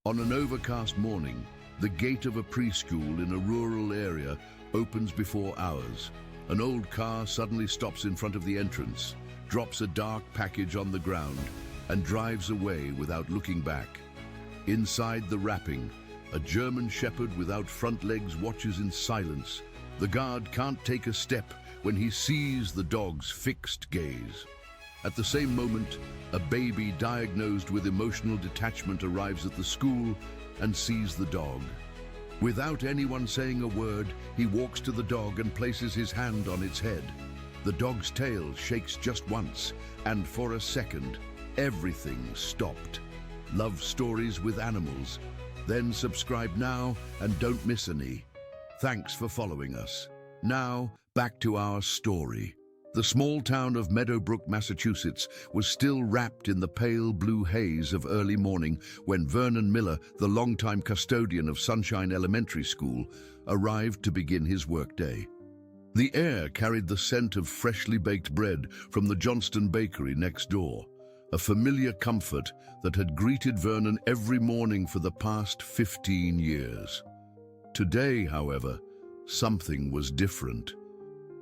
On an overcast morning, the gate of a preschool in a rural area opens before hours. An old car suddenly stops in front of the entrance, drops a dark package on the ground, and drives away without looking back. Inside the wrapping, a German Shepherd without front legs watches in silence. The guard can't take a step when he sees the dog's fixed gaze. At the same moment, a baby diagnosed with emotional detachment arrives at the school and sees the dog. Without anyone saying a word, he walks to the dog and places his hand on its head. The dog's tail shakes just once, and for a second, everything stopped. Love stories with animals. Then subscribe now and don't miss any. Thanks for following us. Now, back to our story. The small town of Meadowbrook, Massachusetts, was still wrapped in the pale blue haze of early morning when Vernon Miller, the longtime custodian of Sunshine Elementary School, arrived to begin his workday. The air carried the scent of freshly baked bread from the Johnston Bakery next door, a familiar comfort that had greeted Vernon every morning for the past 15 years. Today, however, something was different.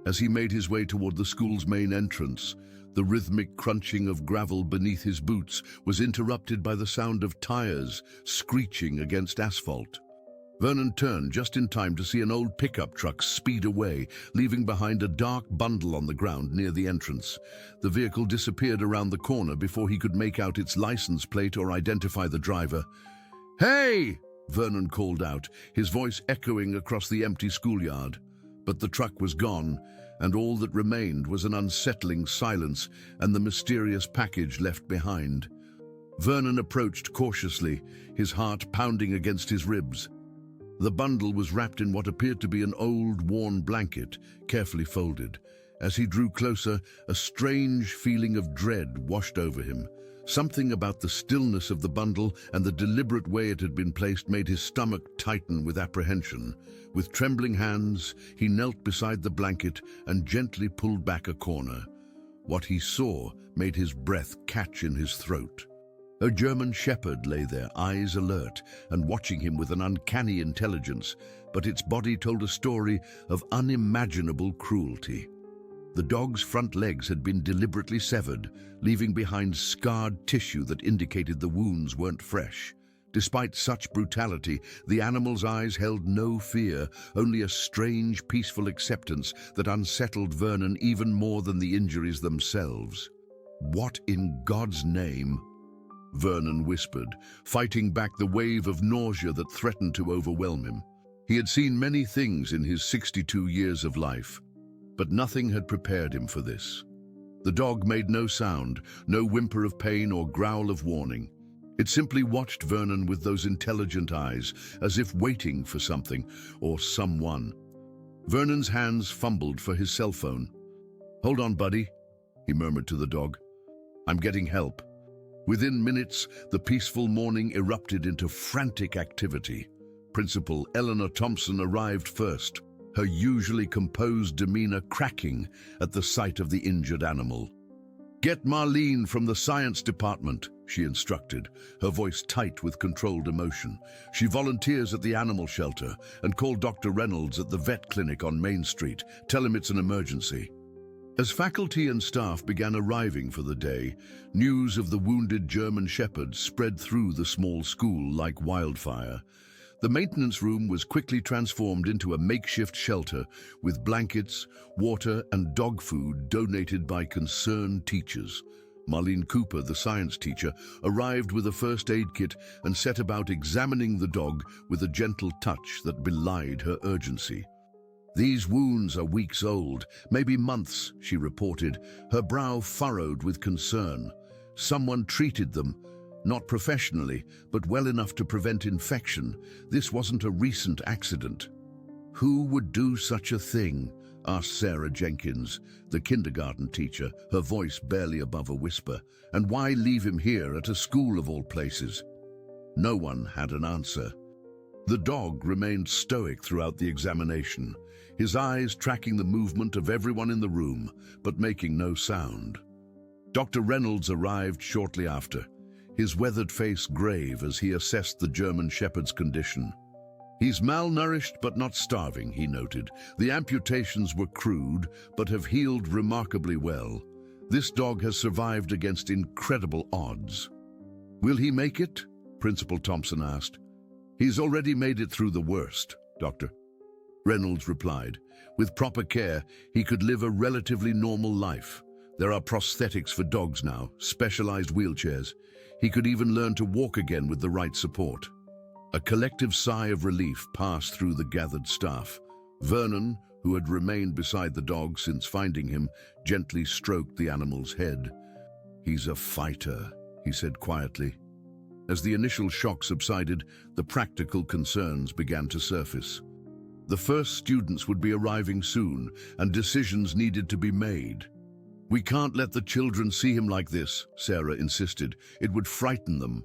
As he made his way toward the school's main entrance, the rhythmic crunching of gravel beneath his boots was interrupted by the sound of tires screeching against asphalt. Vernon turned just in time to see an old pickup truck speed away, leaving behind a dark bundle on the ground near the entrance. The vehicle disappeared around the corner before he could make out its license plate or identify the driver. "Hey!" Vernon called out, his voice echoing across the empty schoolyard. But the truck was gone, and all that remained was an unsettling silence and the mysterious package left behind. Vernon approached cautiously, his heart pounding against his ribs. The bundle was wrapped in what appeared to be an old, worn blanket, carefully folded. As he drew closer, a strange feeling of dread washed over him. Something about the stillness of the bundle and the deliberate way it had been placed made his stomach tighten with apprehension. With trembling hands, he knelt beside the blanket and gently pulled back a corner. What he saw made his breath catch in his throat. A German Shepherd lay there, eyes alert and watching him with an uncanny intelligence, but its body told a story of unimaginable cruelty. The dog's front legs had been deliberately severed, leaving behind scarred tissue that indicated the wounds weren't fresh. Despite such brutality, the animal's eyes held no fear, only a strange, peaceful acceptance that unsettled Vernon even more than the injuries themselves. "What in God's name?" Vernon whispered, fighting back the wave of nausea that threatened to overwhelm him. He had seen many things in his 62 years of life, but nothing had prepared him for this. The dog made no sound, no whimper of pain or growl of warning. It simply watched Vernon with those intelligent eyes, as if waiting for something or someone. Vernon's hands fumbled for his cell phone. "Hold on, buddy," he murmured to the dog. "I'm getting help." Within minutes, the peaceful morning erupted into frantic activity. Principal Eleanor Thompson arrived first, her usually composed demeanor cracking at the sight of the injured animal. "Get Marlene from the science department," she instructed, her voice tight with controlled emotion. "She volunteers at the animal shelter, and call Dr. Reynolds at the vet clinic on Main Street. Tell him it's an emergency." As faculty and staff began arriving for the day, news of the wounded German Shepherd spread through the small school like wildfire. The maintenance room was quickly transformed into a makeshift shelter with blankets, water, and dog food donated by concerned teachers. Marlene Cooper, the science teacher, arrived with a first aid kit and set about examining the dog with a gentle touch that belied her urgency. "These wounds are weeks old, maybe months," she reported, her brow furrowed with concern. "Someone treated them. Not professionally, but well enough to prevent infection. This wasn't a recent accident." "Who would do such a thing?" asked Sarah Jenkins, the kindergarten teacher, her voice barely above a whisper. "And why leave him here at a school of all places?" No one had an answer. The dog remained stoic throughout the examination, his eyes tracking the movement of everyone in the room, but making no sound. Dr. Reynolds arrived shortly after. his weathered face grave as he assessed the German Shepherd's condition. "He's malnourished but not starving," he noted. "The amputations were crude but have healed remarkably well. This dog has survived against incredible odds." "Will he make it?" Principal Thompson asked. "He's already made it through the worst, Doctor," Reynolds replied. "With proper care, he could live a relatively normal life. There are prosthetics for dogs now, specialized wheelchairs. He could even learn to walk again with the right support." A collective sigh of relief passed through the gathered staff. Vernon, who had remained beside the dog since finding him, gently stroked the animal's head. "He's a fighter," he said quietly. As the initial shock subsided, the practical concerns began to surface. The first students would be arriving soon, and decisions needed to be made. "We can't let the children see him like this," Sarah insisted. "It would frighten them."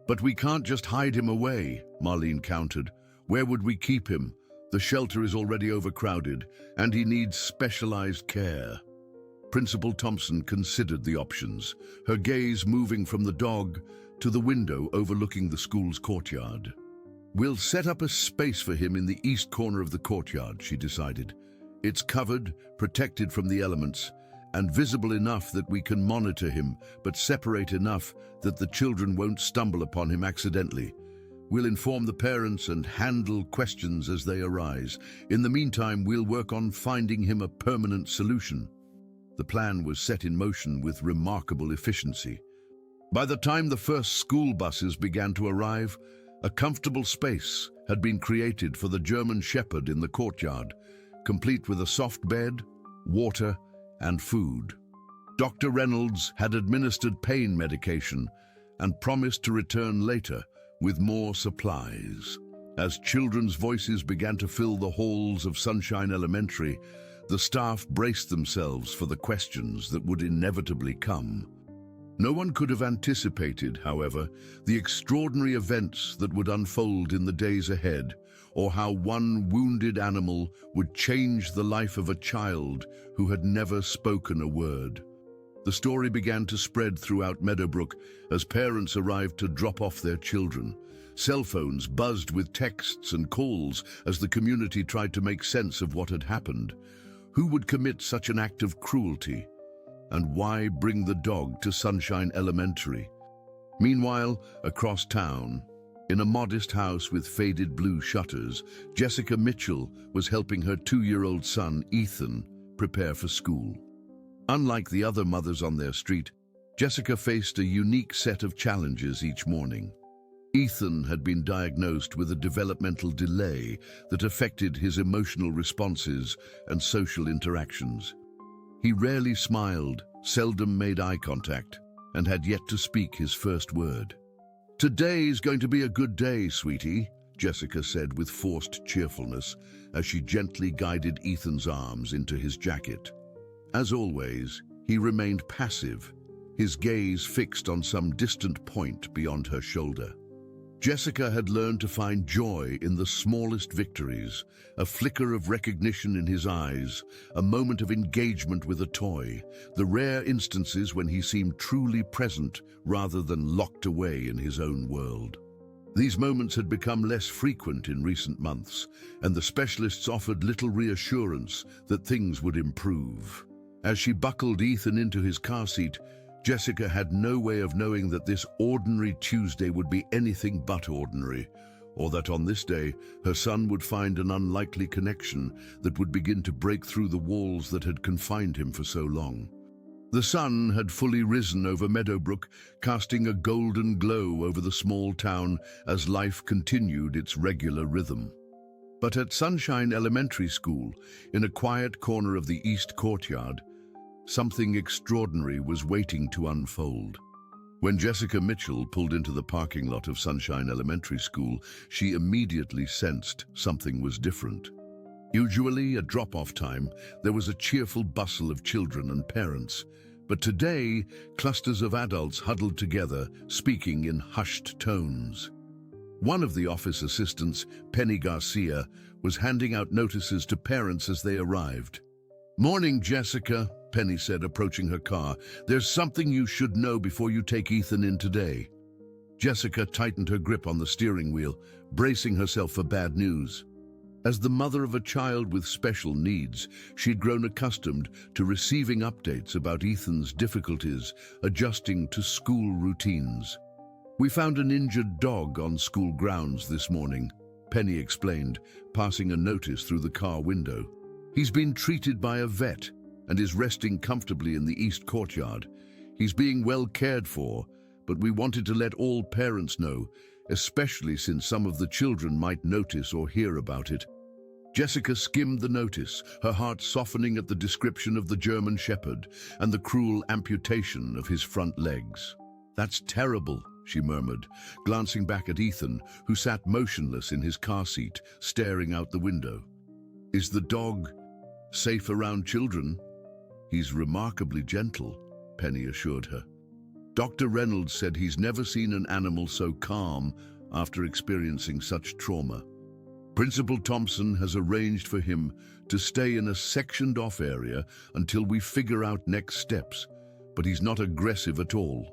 "But we can't just hide him away," Marlene countered. "Where would we keep him? The shelter is already overcrowded, and he needs specialized care." Principal Thompson considered the options, her gaze moving from the dog to the window overlooking the school's courtyard. "We'll set up a space for him in the east corner of the courtyard," she decided. "It's covered, protected from the elements, and visible enough that we can monitor him, but separate enough that the children won't stumble upon him accidentally. We'll inform the parents and handle questions as they arise. In the meantime, we'll work on finding him a permanent solution." The plan was set in motion with remarkable efficiency. By the time the first school buses began to arrive, a comfortable space had been created for the German Shepherd in the courtyard, complete with a soft bed, water, and food. Dr. Reynolds had administered pain medication and promised to return later with more supplies. As children's voices began to fill the halls of Sunshine Elementary, the staff braced themselves for the questions that would inevitably come. No one could have anticipated, however, the extraordinary events that would unfold in the days ahead, or how one wounded animal would change the life of a child who had never spoken a word. The story began to spread throughout Meadowbrook as parents arrived to drop off their children. Cell phones buzzed with texts and calls as the community tried to make sense of what had happened. Who would commit such an act of cruelty? And why bring the dog to Sunshine Elementary? Meanwhile, across town, in a modest house with faded blue shutters, Jessica Mitchell was helping her 2-year-old son, Ethan, prepare for school. Unlike the other mothers on their street, Jessica faced a unique set of challenges each morning. Ethan had been diagnosed with a developmental delay that affected his emotional responses and social interactions. He rarely smiled, seldom made eye contact, and had yet to speak his first word. "Today's going to be a good day, sweetie," Jessica said with forced cheerfulness as she gently guided Ethan's arms into his jacket. As always, he remained passive, his gaze fixed on some distant point beyond her shoulder. Jessica had learned to find joy in the smallest victories, a flicker of recognition in his eyes, a moment of engagement with a toy, the rare instances when he seemed truly present rather than locked away in his own world. These moments had become less frequent in recent months, and the specialists offered little reassurance that things would improve. As she buckled Ethan into his car seat, Jessica had no way of knowing that this ordinary Tuesday would be anything but ordinary, or that on this day her son would find an unlikely connection that would begin to break through the walls that had confined him for so long. The sun had fully risen over Meadowbrook, casting a golden glow over the small town as life continued its regular rhythm. But at Sunshine Elementary School, in a quiet corner of the East Courtyard, something extraordinary was waiting to unfold. When Jessica Mitchell pulled into the parking lot of Sunshine Elementary School, she immediately sensed something was different. Usually, at drop-off time, there was a cheerful bustle of children and parents, but today, clusters of adults huddled together, speaking in hushed tones. One of the office assistants, Penny Garcia, was handing out notices to parents as they arrived. "Morning, Jessica," Penny said, approaching her car. "There's something you should know before you take Ethan in today." Jessica tightened her grip on the steering wheel, bracing herself for bad news. As the mother of a child with special needs, she'd grown accustomed to receiving updates about Ethan's difficulties adjusting to school routines. "We found an injured dog on school grounds this morning," Penny explained, passing a notice through the car window. "He's been treated by a vet and is resting comfortably in the east courtyard. He's being well cared for, but we wanted to let all parents know, especially since some of the children might notice or hear about it." Jessica skimmed the notice, her heart softening at the description of the German Shepherd and the cruel amputation of his front legs. "That's terrible," she murmured, glancing back at Ethan, who sat motionless in his car seat, staring out the window. "Is the dog safe around children?" "He's remarkably gentle," Penny assured her. "Dr. Reynolds said he's never seen an animal so calm after experiencing such trauma. Principal Thompson has arranged for him to stay in a sectioned-off area until we figure out next steps, but he's not aggressive at all."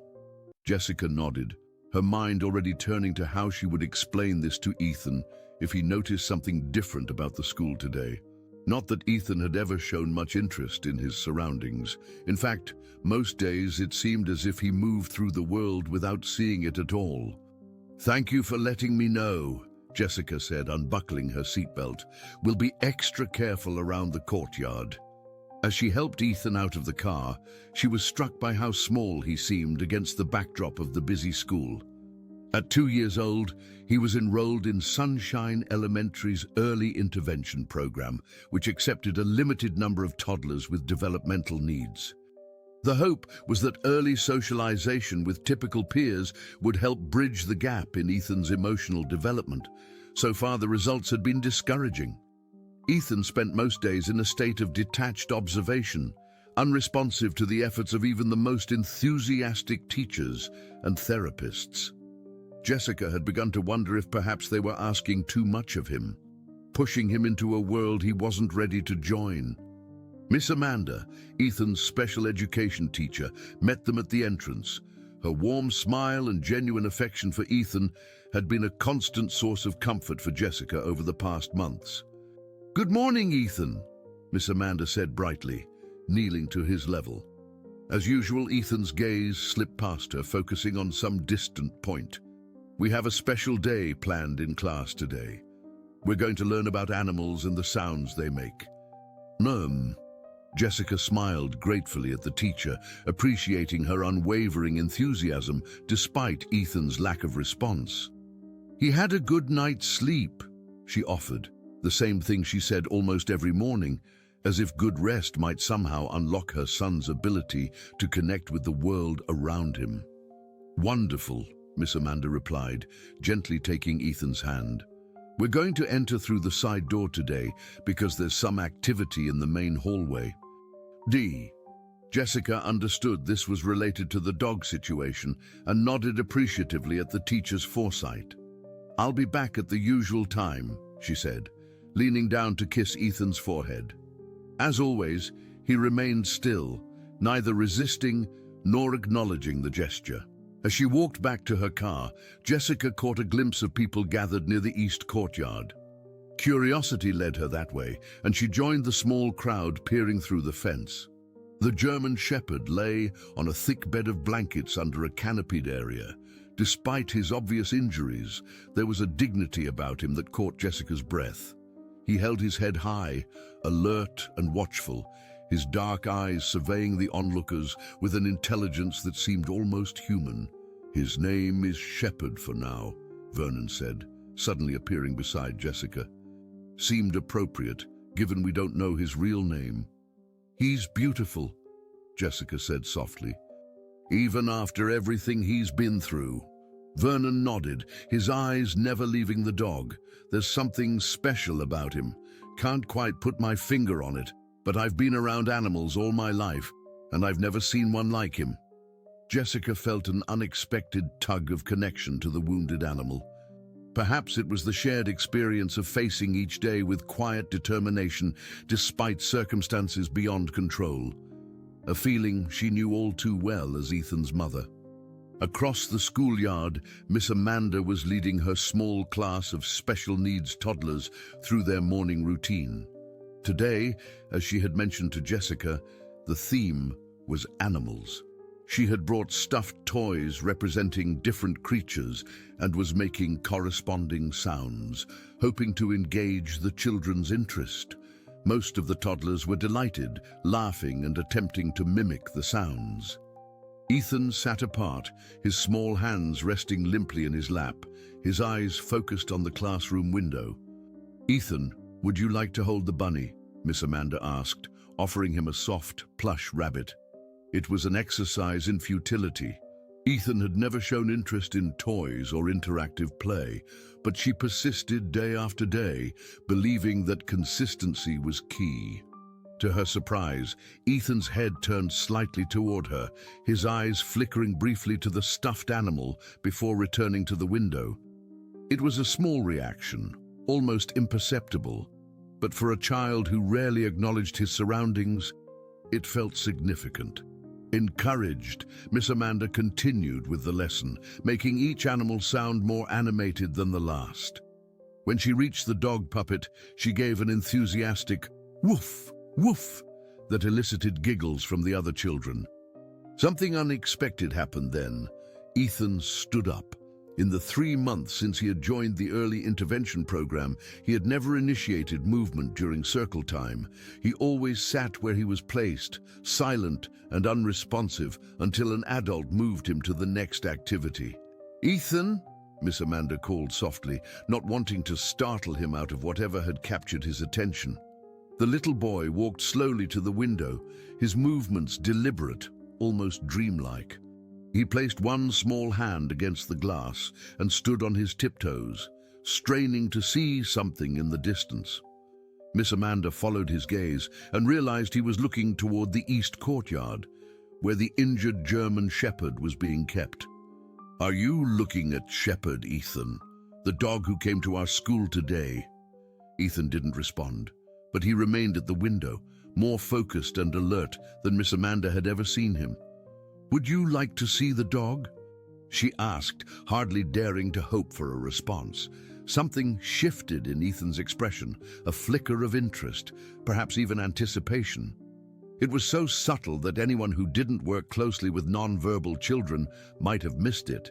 Jessica nodded, her mind already turning to how she would explain this to Ethan if he noticed something different about the school today. Not that Ethan had ever shown much interest in his surroundings. In fact, most days it seemed as if he moved through the world without seeing it at all. "Thank you for letting me know," Jessica said, unbuckling her seatbelt. "We'll be extra careful around the courtyard." As she helped Ethan out of the car, she was struck by how small he seemed against the backdrop of the busy school. At 2 years old, he was enrolled in Sunshine Elementary's early intervention program, which accepted a limited number of toddlers with developmental needs. The hope was that early socialization with typical peers would help bridge the gap in Ethan's emotional development. So far, the results had been discouraging. Ethan spent most days in a state of detached observation, unresponsive to the efforts of even the most enthusiastic teachers and therapists. Jessica had begun to wonder if perhaps they were asking too much of him, pushing him into a world he wasn't ready to join. Miss Amanda, Ethan's special education teacher, met them at the entrance. Her warm smile and genuine affection for Ethan had been a constant source of comfort for Jessica over the past months. "Good morning, Ethan," Miss Amanda said brightly, kneeling to his level. As usual, Ethan's gaze slipped past her, focusing on some distant point. "We have a special day planned in class today. We're going to learn about animals and the sounds they make." Jessica smiled gratefully at the teacher, appreciating her unwavering enthusiasm despite Ethan's lack of response. "He had a good night's sleep," she offered, the same thing she said almost every morning, as if good rest might somehow unlock her son's ability to connect with the world around him. "Wonderful," Miss Amanda replied, gently taking Ethan's hand. "We're going to enter through the side door today because there's some activity in the main hallway." Jessica understood this was related to the dog situation and nodded appreciatively at the teacher's foresight. "I'll be back at the usual time," she said, leaning down to kiss Ethan's forehead. As always, he remained still, neither resisting nor acknowledging the gesture. As she walked back to her car, Jessica caught a glimpse of people gathered near the east courtyard. Curiosity led her that way, and she joined the small crowd peering through the fence. The German Shepherd lay on a thick bed of blankets under a canopied area. Despite his obvious injuries, there was a dignity about him that caught Jessica's breath. He held his head high, alert and watchful, his dark eyes surveying the onlookers with an intelligence that seemed almost human. "His name is Shepherd for now," Vernon said, suddenly appearing beside Jessica. "Seemed appropriate, given we don't know his real name." "He's beautiful," Jessica said softly. "Even after everything he's been through." Vernon nodded, his eyes never leaving the dog. "There's something special about him. Can't quite put my finger on it, but I've been around animals all my life, and I've never seen one like him." Jessica felt an unexpected tug of connection to the wounded animal. Perhaps it was the shared experience of facing each day with quiet determination despite circumstances beyond control, a feeling she knew all too well as Ethan's mother. Across the schoolyard, Miss Amanda was leading her small class of special needs toddlers through their morning routine. Today, as she had mentioned to Jessica, the theme was animals. She had brought stuffed toys representing different creatures and was making corresponding sounds, hoping to engage the children's interest. Most of the toddlers were delighted, laughing and attempting to mimic the sounds. Ethan sat apart, his small hands resting limply in his lap, his eyes focused on the classroom window. "Ethan, would you like to hold the bunny?" Miss Amanda asked, offering him a soft, plush rabbit. It was an exercise in futility. Ethan had never shown interest in toys or interactive play, but she persisted day after day, believing that consistency was key. To her surprise, Ethan's head turned slightly toward her, his eyes flickering briefly to the stuffed animal before returning to the window. It was a small reaction, almost imperceptible, but for a child who rarely acknowledged his surroundings, it felt significant. Encouraged, Miss Amanda continued with the lesson, making each animal sound more animated than the last. When she reached the dog puppet, she gave an enthusiastic woof, woof, that elicited giggles from the other children. Something unexpected happened then. Ethan stood up. In the 3 months since he had joined the early intervention program, he had never initiated movement during circle time. He always sat where he was placed, silent and unresponsive, until an adult moved him to the next activity. "Ethan," Miss Amanda called softly, not wanting to startle him out of whatever had captured his attention. The little boy walked slowly to the window, his movements deliberate, almost dreamlike. He placed one small hand against the glass and stood on his tiptoes, straining to see something in the distance. Miss Amanda followed his gaze and realized he was looking toward the east courtyard, where the injured German shepherd was being kept. "Are you looking at Shepherd, Ethan, the dog who came to our school today?" Ethan didn't respond, but he remained at the window, more focused and alert than Miss Amanda had ever seen him. "Would you like to see the dog?" she asked, hardly daring to hope for a response. Something shifted in Ethan's expression, a flicker of interest, perhaps even anticipation. It was so subtle that anyone who didn't work closely with nonverbal children might have missed it.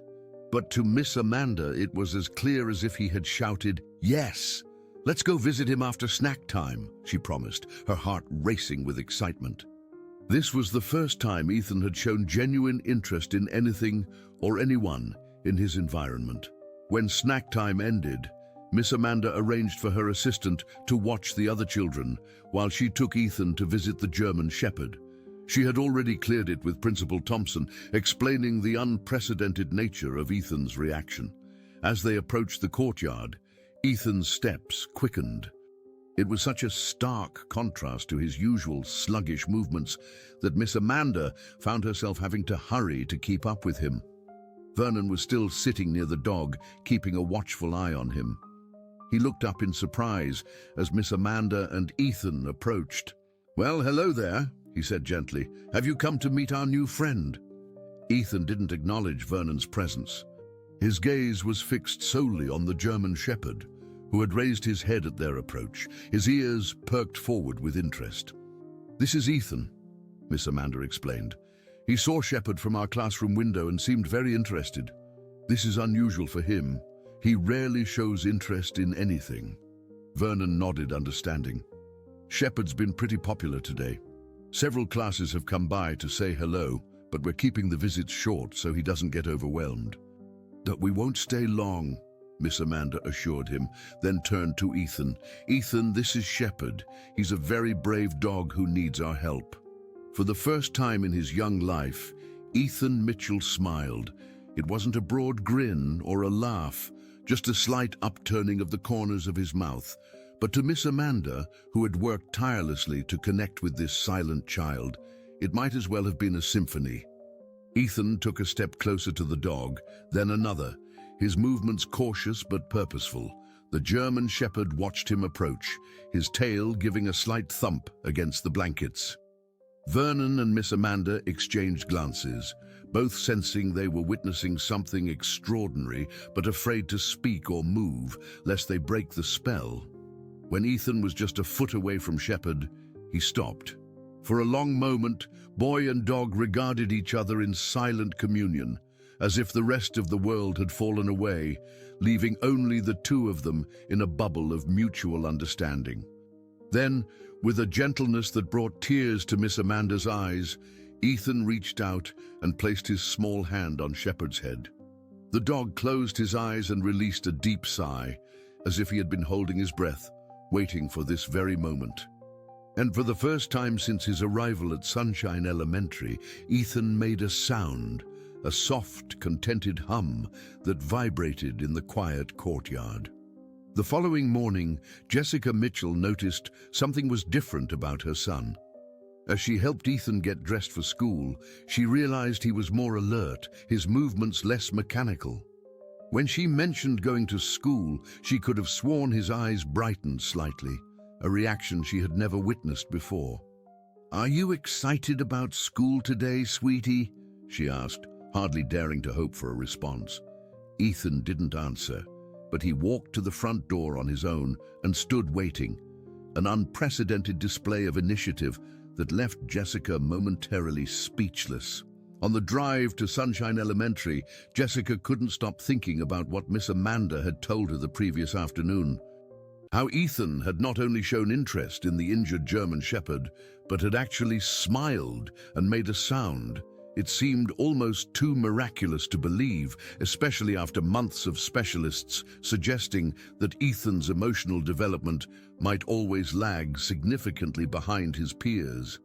But to Miss Amanda, it was as clear as if he had shouted, "Yes! Let's go visit him after snack time," she promised, her heart racing with excitement. This was the first time Ethan had shown genuine interest in anything or anyone in his environment. When snack time ended, Miss Amanda arranged for her assistant to watch the other children while she took Ethan to visit the German shepherd. She had already cleared it with Principal Thompson, explaining the unprecedented nature of Ethan's reaction. As they approached the courtyard, Ethan's steps quickened. It was such a stark contrast to his usual sluggish movements that Miss Amanda found herself having to hurry to keep up with him. Vernon was still sitting near the dog, keeping a watchful eye on him. He looked up in surprise as Miss Amanda and Ethan approached. "Well, hello there," he said gently. "Have you come to meet our new friend?" Ethan didn't acknowledge Vernon's presence. His gaze was fixed solely on the German shepherd, who had raised his head at their approach, his ears perked forward with interest. "This is Ethan," Miss Amanda explained. "He saw Shepherd from our classroom window and seemed very interested. This is unusual for him. He rarely shows interest in anything." Vernon nodded, understanding. "Shepherd's been pretty popular today. Several classes have come by to say hello, but we're keeping the visits short so he doesn't get overwhelmed." "But we won't stay long," Miss Amanda assured him, then turned to Ethan. "Ethan, this is Shepherd. He's a very brave dog who needs our help." For the first time in his young life, Ethan Mitchell smiled. It wasn't a broad grin or a laugh, just a slight upturning of the corners of his mouth. But to Miss Amanda, who had worked tirelessly to connect with this silent child, it might as well have been a symphony. Ethan took a step closer to the dog, then another, his movements cautious but purposeful. The German shepherd watched him approach, his tail giving a slight thump against the blankets. Vernon and Miss Amanda exchanged glances, both sensing they were witnessing something extraordinary, but afraid to speak or move, lest they break the spell. When Ethan was just a foot away from Shepherd, he stopped. For a long moment, boy and dog regarded each other in silent communion, as if the rest of the world had fallen away, leaving only the two of them in a bubble of mutual understanding. Then, with a gentleness that brought tears to Miss Amanda's eyes, Ethan reached out and placed his small hand on Shepherd's head. The dog closed his eyes and released a deep sigh, as if he had been holding his breath, waiting for this very moment. And for the first time since his arrival at Sunshine Elementary, Ethan made a sound, a soft, contented hum that vibrated in the quiet courtyard. The following morning, Jessica Mitchell noticed something was different about her son. As she helped Ethan get dressed for school, she realized he was more alert, his movements less mechanical. When she mentioned going to school, she could have sworn his eyes brightened slightly, a reaction she had never witnessed before. "Are you excited about school today, sweetie?" she asked, hardly daring to hope for a response. Ethan didn't answer, but he walked to the front door on his own and stood waiting, an unprecedented display of initiative that left Jessica momentarily speechless. On the drive to Sunshine Elementary, Jessica couldn't stop thinking about what Miss Amanda had told her the previous afternoon. How Ethan had not only shown interest in the injured German Shepherd, but had actually smiled and made a sound. It seemed almost too miraculous to believe, especially after months of specialists suggesting that Ethan's emotional development might always lag significantly behind his peers.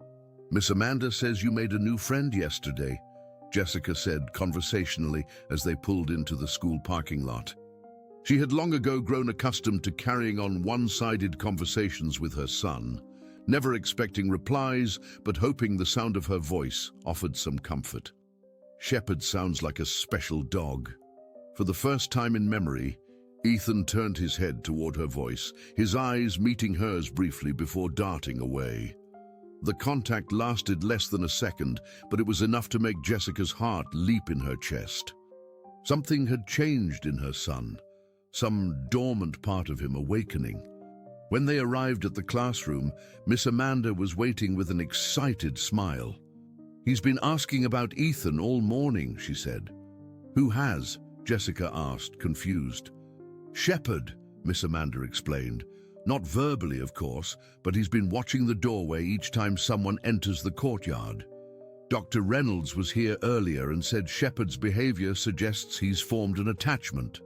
"Miss Amanda says you made a new friend yesterday," Jessica said conversationally as they pulled into the school parking lot. She had long ago grown accustomed to carrying on one-sided conversations with her son, never expecting replies, but hoping the sound of her voice offered some comfort. "Shepherd sounds like a special dog." For the first time in memory, Ethan turned his head toward her voice, his eyes meeting hers briefly before darting away. The contact lasted less than a second, but it was enough to make Jessica's heart leap in her chest. Something had changed in her son, some dormant part of him awakening. When they arrived at the classroom, Miss Amanda was waiting with an excited smile. "He's been asking about Ethan all morning," she said. "Who has?" Jessica asked, confused. "Shepherd," Miss Amanda explained. "Not verbally, of course, but he's been watching the doorway each time someone enters the courtyard. Dr. Reynolds was here earlier and said Shepherd's behavior suggests he's formed an attachment.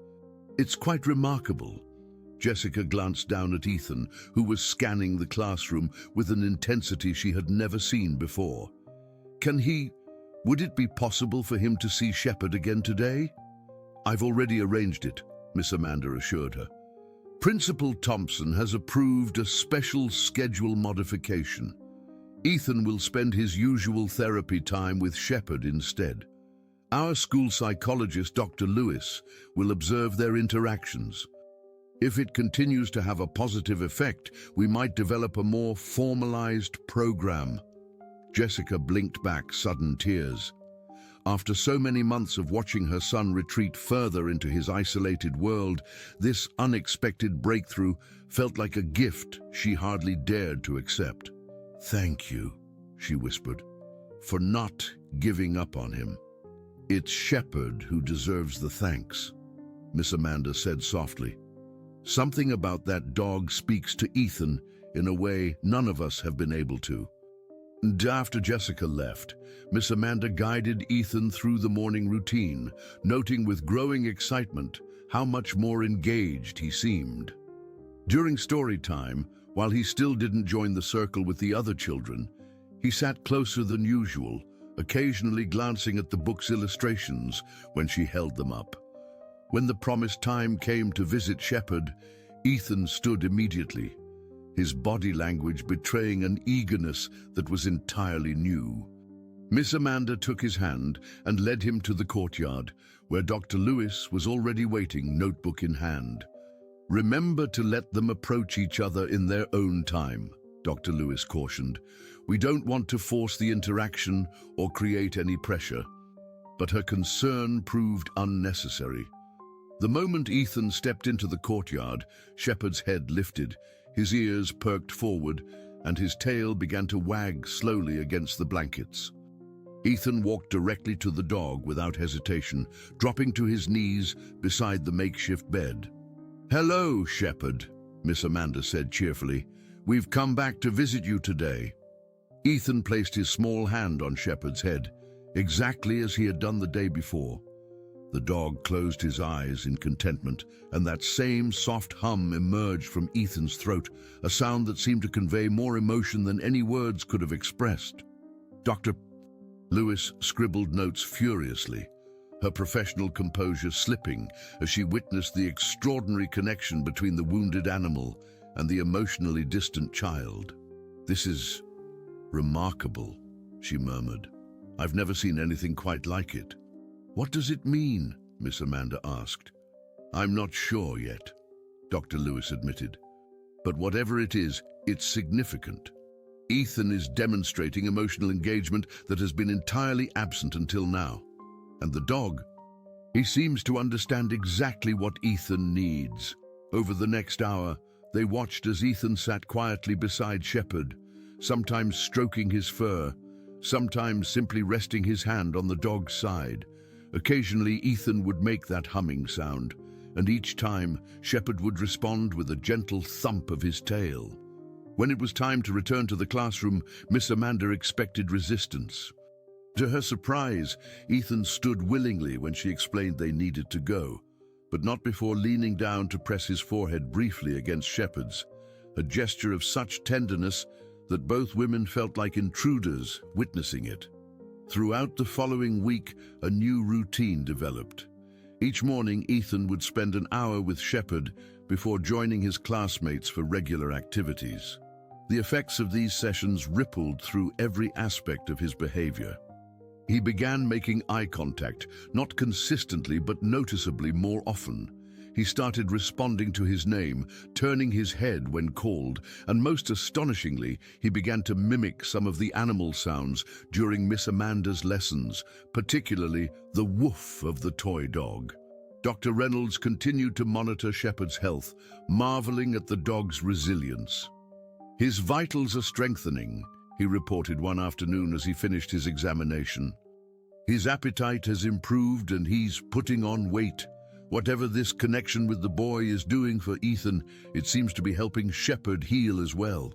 It's quite remarkable." Jessica glanced down at Ethan, who was scanning the classroom with an intensity she had never seen before. Would it be possible for him to see Shepherd again today?" "I've already arranged it," Miss Amanda assured her. "Principal Thompson has approved a special schedule modification. Ethan will spend his usual therapy time with Shepherd instead. Our school psychologist, Dr. Lewis, will observe their interactions. If it continues to have a positive effect, we might develop a more formalized program." Jessica blinked back sudden tears. After so many months of watching her son retreat further into his isolated world, this unexpected breakthrough felt like a gift she hardly dared to accept. "Thank you," she whispered, "for not giving up on him." "It's Shepherd who deserves the thanks," Miss Amanda said softly. "Something about that dog speaks to Ethan in a way none of us have been able to." And after Jessica left, Miss Amanda guided Ethan through the morning routine, noting with growing excitement how much more engaged he seemed. During story time, while he still didn't join the circle with the other children, he sat closer than usual, occasionally glancing at the book's illustrations when she held them up. When the promised time came to visit Shepherd, Ethan stood immediately, his body language betraying an eagerness that was entirely new. Miss Amanda took his hand and led him to the courtyard, where Dr. Lewis was already waiting, notebook in hand. "Remember to let them approach each other in their own time," Dr. Lewis cautioned. "We don't want to force the interaction or create any pressure." but her concern proved unnecessary. The moment Ethan stepped into the courtyard, Shepard's head lifted, his ears perked forward, and his tail began to wag slowly against the blankets. Ethan walked directly to the dog without hesitation, dropping to his knees beside the makeshift bed. "Hello, Shepard," Miss Amanda said cheerfully. "We've come back to visit you today." Ethan placed his small hand on Shepard's head, exactly as he had done the day before. The dog closed his eyes in contentment, and that same soft hum emerged from Ethan's throat, a sound that seemed to convey more emotion than any words could have expressed. Dr. Lewis scribbled notes furiously, her professional composure slipping as she witnessed the extraordinary connection between the wounded animal and the emotionally distant child. "This is remarkable," she murmured. "I've never seen anything quite like it." "What does it mean?" Miss Amanda asked. "I'm not sure yet," Dr. Lewis admitted. "But whatever it is, it's significant. Ethan is demonstrating emotional engagement that has been entirely absent until now. And the dog, he seems to understand exactly what Ethan needs." Over the next hour, they watched as Ethan sat quietly beside Shepard, sometimes stroking his fur, sometimes simply resting his hand on the dog's side. Occasionally, Ethan would make that humming sound, and each time, Shepard would respond with a gentle thump of his tail. When it was time to return to the classroom, Miss Amanda expected resistance. To her surprise, Ethan stood willingly when she explained they needed to go, but not before leaning down to press his forehead briefly against Shepard's, a gesture of such tenderness that both women felt like intruders witnessing it. Throughout the following week, a new routine developed. Each morning, Ethan would spend an hour with Shepard before joining his classmates for regular activities. The effects of these sessions rippled through every aspect of his behavior. He began making eye contact, not consistently but noticeably more often. He started responding to his name, turning his head when called, and most astonishingly, he began to mimic some of the animal sounds during Miss Amanda's lessons, particularly the woof of the toy dog. Dr. Reynolds continued to monitor Shepard's health, marveling at the dog's resilience. "His vitals are strengthening," he reported one afternoon as he finished his examination. "His appetite has improved and he's putting on weight. Whatever this connection with the boy is doing for Ethan, it seems to be helping Shepard heal as well."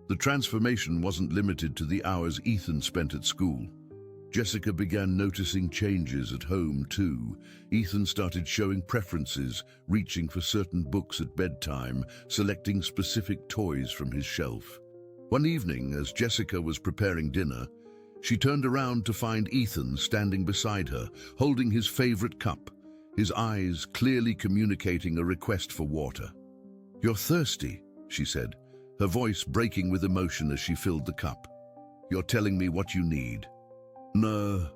The transformation wasn't limited to the hours Ethan spent at school. Jessica began noticing changes at home too. Ethan started showing preferences, reaching for certain books at bedtime, selecting specific toys from his shelf. One evening, as Jessica was preparing dinner, she turned around to find Ethan standing beside her, holding his favorite cup, his eyes clearly communicating a request for water. "You're thirsty," she said, her voice breaking with emotion as she filled the cup. "You're telling me what you need." "No."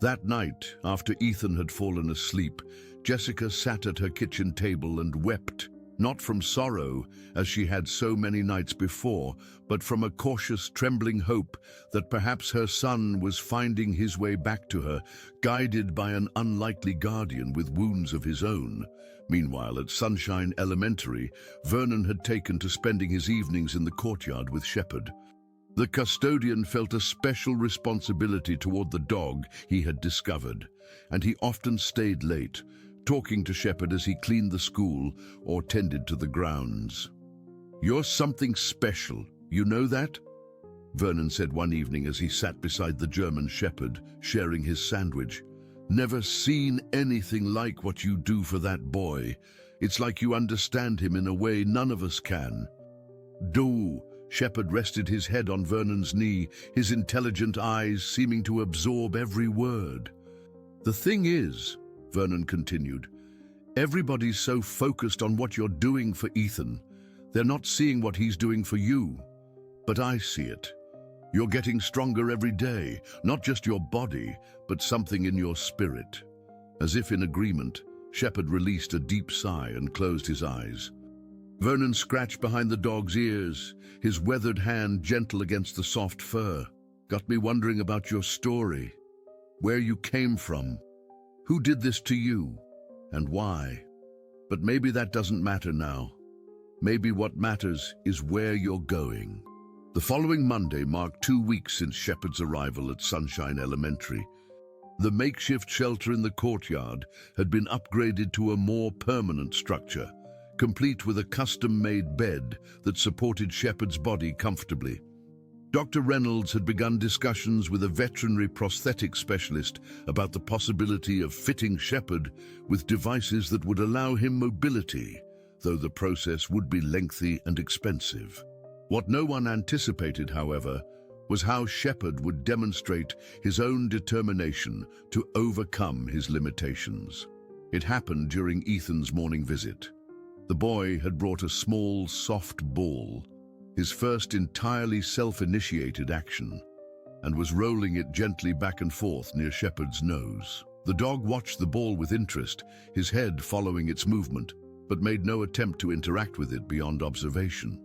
That night, after Ethan had fallen asleep, Jessica sat at her kitchen table and wept, not from sorrow, as she had so many nights before, but from a cautious, trembling hope that perhaps her son was finding his way back to her, guided by an unlikely guardian with wounds of his own. Meanwhile, at Sunshine Elementary, Vernon had taken to spending his evenings in the courtyard with Shepard. The custodian felt a special responsibility toward the dog he had discovered, and he often stayed late, talking to Shepard as he cleaned the school or tended to the grounds. "You're something special, you know that?" Vernon said one evening as he sat beside the German Shepherd, sharing his sandwich. "Never seen anything like what you do for that boy. It's like you understand him in a way none of us can." "Do." Shepard rested his head on Vernon's knee, his intelligent eyes seeming to absorb every word. "The thing is," Vernon continued, "everybody's so focused on what you're doing for Ethan. They're not seeing what he's doing for you. But I see it. You're getting stronger every day, not just your body, but something in your spirit." As if in agreement, Shepard released a deep sigh and closed his eyes. Vernon scratched behind the dog's ears, his weathered hand gentle against the soft fur. "Got me wondering about your story." where you came from, who did this to you, and why. But maybe that doesn't matter now. Maybe what matters is where you're going. The following Monday marked 2 weeks since Shepard's arrival at Sunshine Elementary. The makeshift shelter in the courtyard had been upgraded to a more permanent structure, complete with a custom-made bed that supported Shepard's body comfortably. Dr. Reynolds had begun discussions with a veterinary prosthetic specialist about the possibility of fitting Shepard with devices that would allow him mobility, though the process would be lengthy and expensive. What no one anticipated, however, was how Shepard would demonstrate his own determination to overcome his limitations. It happened during Ethan's morning visit. The boy had brought a small, soft ball, his first entirely self-initiated action, and was rolling it gently back and forth near Shepard's nose. The dog watched the ball with interest, his head following its movement, but made no attempt to interact with it beyond observation.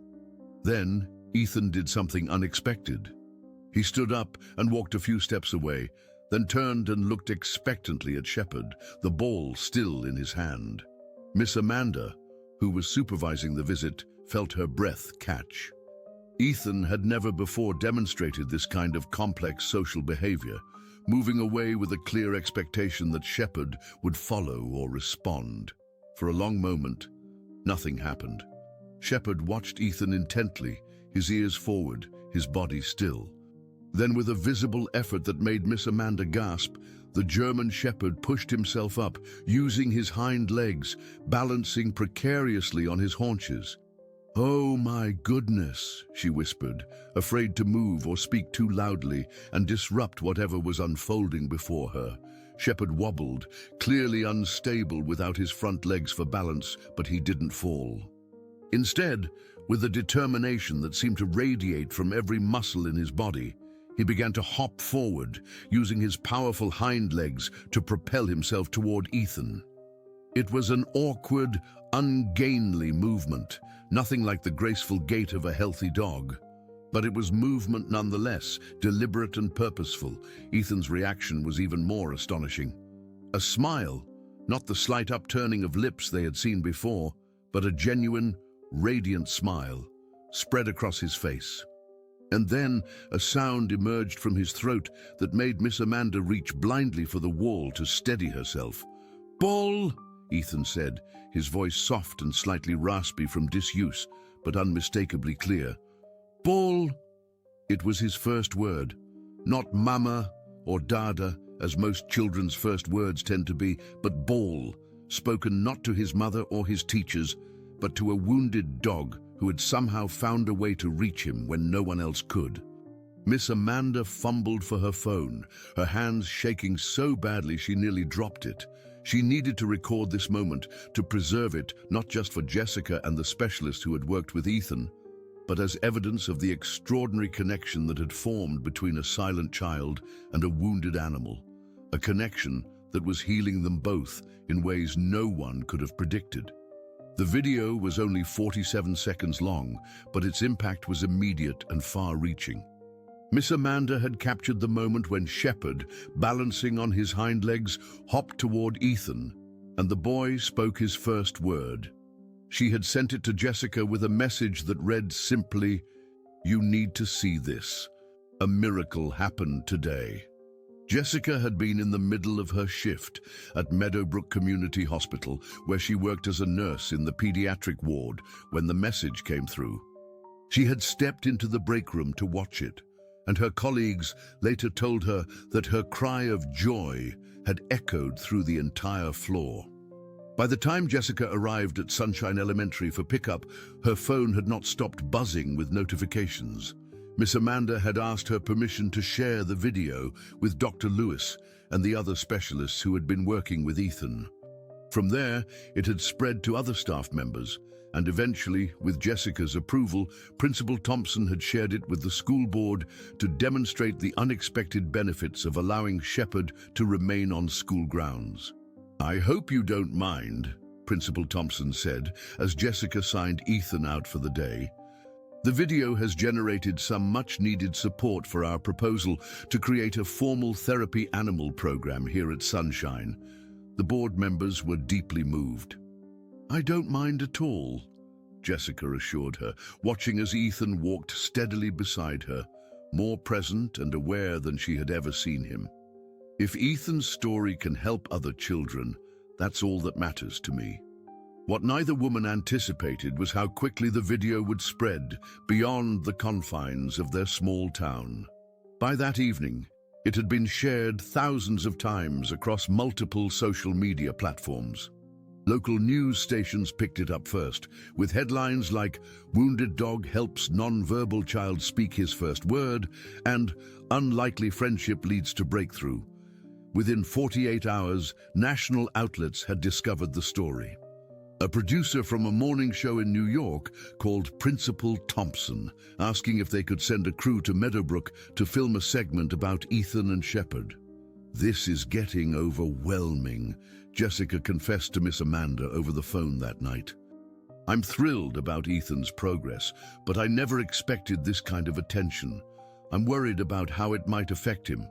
Then, Ethan did something unexpected. He stood up and walked a few steps away, then turned and looked expectantly at Shepard, the ball still in his hand. Miss Amanda, who was supervising the visit, felt her breath catch. Ethan had never before demonstrated this kind of complex social behavior, moving away with a clear expectation that Shepard would follow or respond. For a long moment, nothing happened. Shepard watched Ethan intently, his ears forward, his body still. Then, with a visible effort that made Miss Amanda gasp, the German Shepherd pushed himself up, using his hind legs, balancing precariously on his haunches. "Oh my goodness," she whispered, afraid to move or speak too loudly and disrupt whatever was unfolding before her. Shepard wobbled, clearly unstable without his front legs for balance, but he didn't fall. Instead, with a determination that seemed to radiate from every muscle in his body, he began to hop forward, using his powerful hind legs to propel himself toward Ethan. It was an awkward, ungainly movement, nothing like the graceful gait of a healthy dog. But it was movement nonetheless, deliberate and purposeful. Ethan's reaction was even more astonishing. A smile, not the slight upturning of lips they had seen before, but a genuine, radiant smile, spread across his face. And then a sound emerged from his throat that made Miss Amanda reach blindly for the wall to steady herself. "Ball!" Ethan said, his voice soft and slightly raspy from disuse, but unmistakably clear. "Ball!" It was his first word, not mama or dada, as most children's first words tend to be, but ball, spoken not to his mother or his teachers, but to a wounded dog who had somehow found a way to reach him when no one else could. Miss Amanda fumbled for her phone, her hands shaking so badly she nearly dropped it. She needed to record this moment, to preserve it not just for Jessica and the specialist who had worked with Ethan, but as evidence of the extraordinary connection that had formed between a silent child and a wounded animal, a connection that was healing them both in ways no one could have predicted. The video was only 47 seconds long, but its impact was immediate and far-reaching. Miss Amanda had captured the moment when Shepard, balancing on his hind legs, hopped toward Ethan, and the boy spoke his first word. She had sent it to Jessica with a message that read simply, "You need to see this. A miracle happened today." Jessica had been in the middle of her shift at Meadowbrook Community Hospital, where she worked as a nurse in the pediatric ward, when the message came through. She had stepped into the break room to watch it, and her colleagues later told her that her cry of joy had echoed through the entire floor. By the time Jessica arrived at Sunshine Elementary for pickup, her phone had not stopped buzzing with notifications. Miss Amanda had asked her permission to share the video with Dr. Lewis and the other specialists who had been working with Ethan. From there, it had spread to other staff members, and eventually, with Jessica's approval, Principal Thompson had shared it with the school board to demonstrate the unexpected benefits of allowing Shepard to remain on school grounds. "I hope you don't mind," Principal Thompson said, as Jessica signed Ethan out for the day. The video has generated some much-needed support for our proposal to create a formal therapy animal program here at Sunshine. The board members were deeply moved. "I don't mind at all," Jessica assured her, watching as Ethan walked steadily beside her, more present and aware than she had ever seen him. "If Ethan's story can help other children, that's all that matters to me." What neither woman anticipated was how quickly the video would spread beyond the confines of their small town. By that evening, it had been shared thousands of times across multiple social media platforms. Local news stations picked it up first, with headlines like "Wounded Dog Helps Non-Verbal Child Speak His First Word" and "Unlikely Friendship Leads to Breakthrough." Within 48 hours, national outlets had discovered the story. A producer from a morning show in New York called Principal Thompson, asking if they could send a crew to Meadowbrook to film a segment about Ethan and Shepard. "This is getting overwhelming," Jessica confessed to Miss Amanda over the phone that night. "I'm thrilled about Ethan's progress, but I never expected this kind of attention. I'm worried about how it might affect him.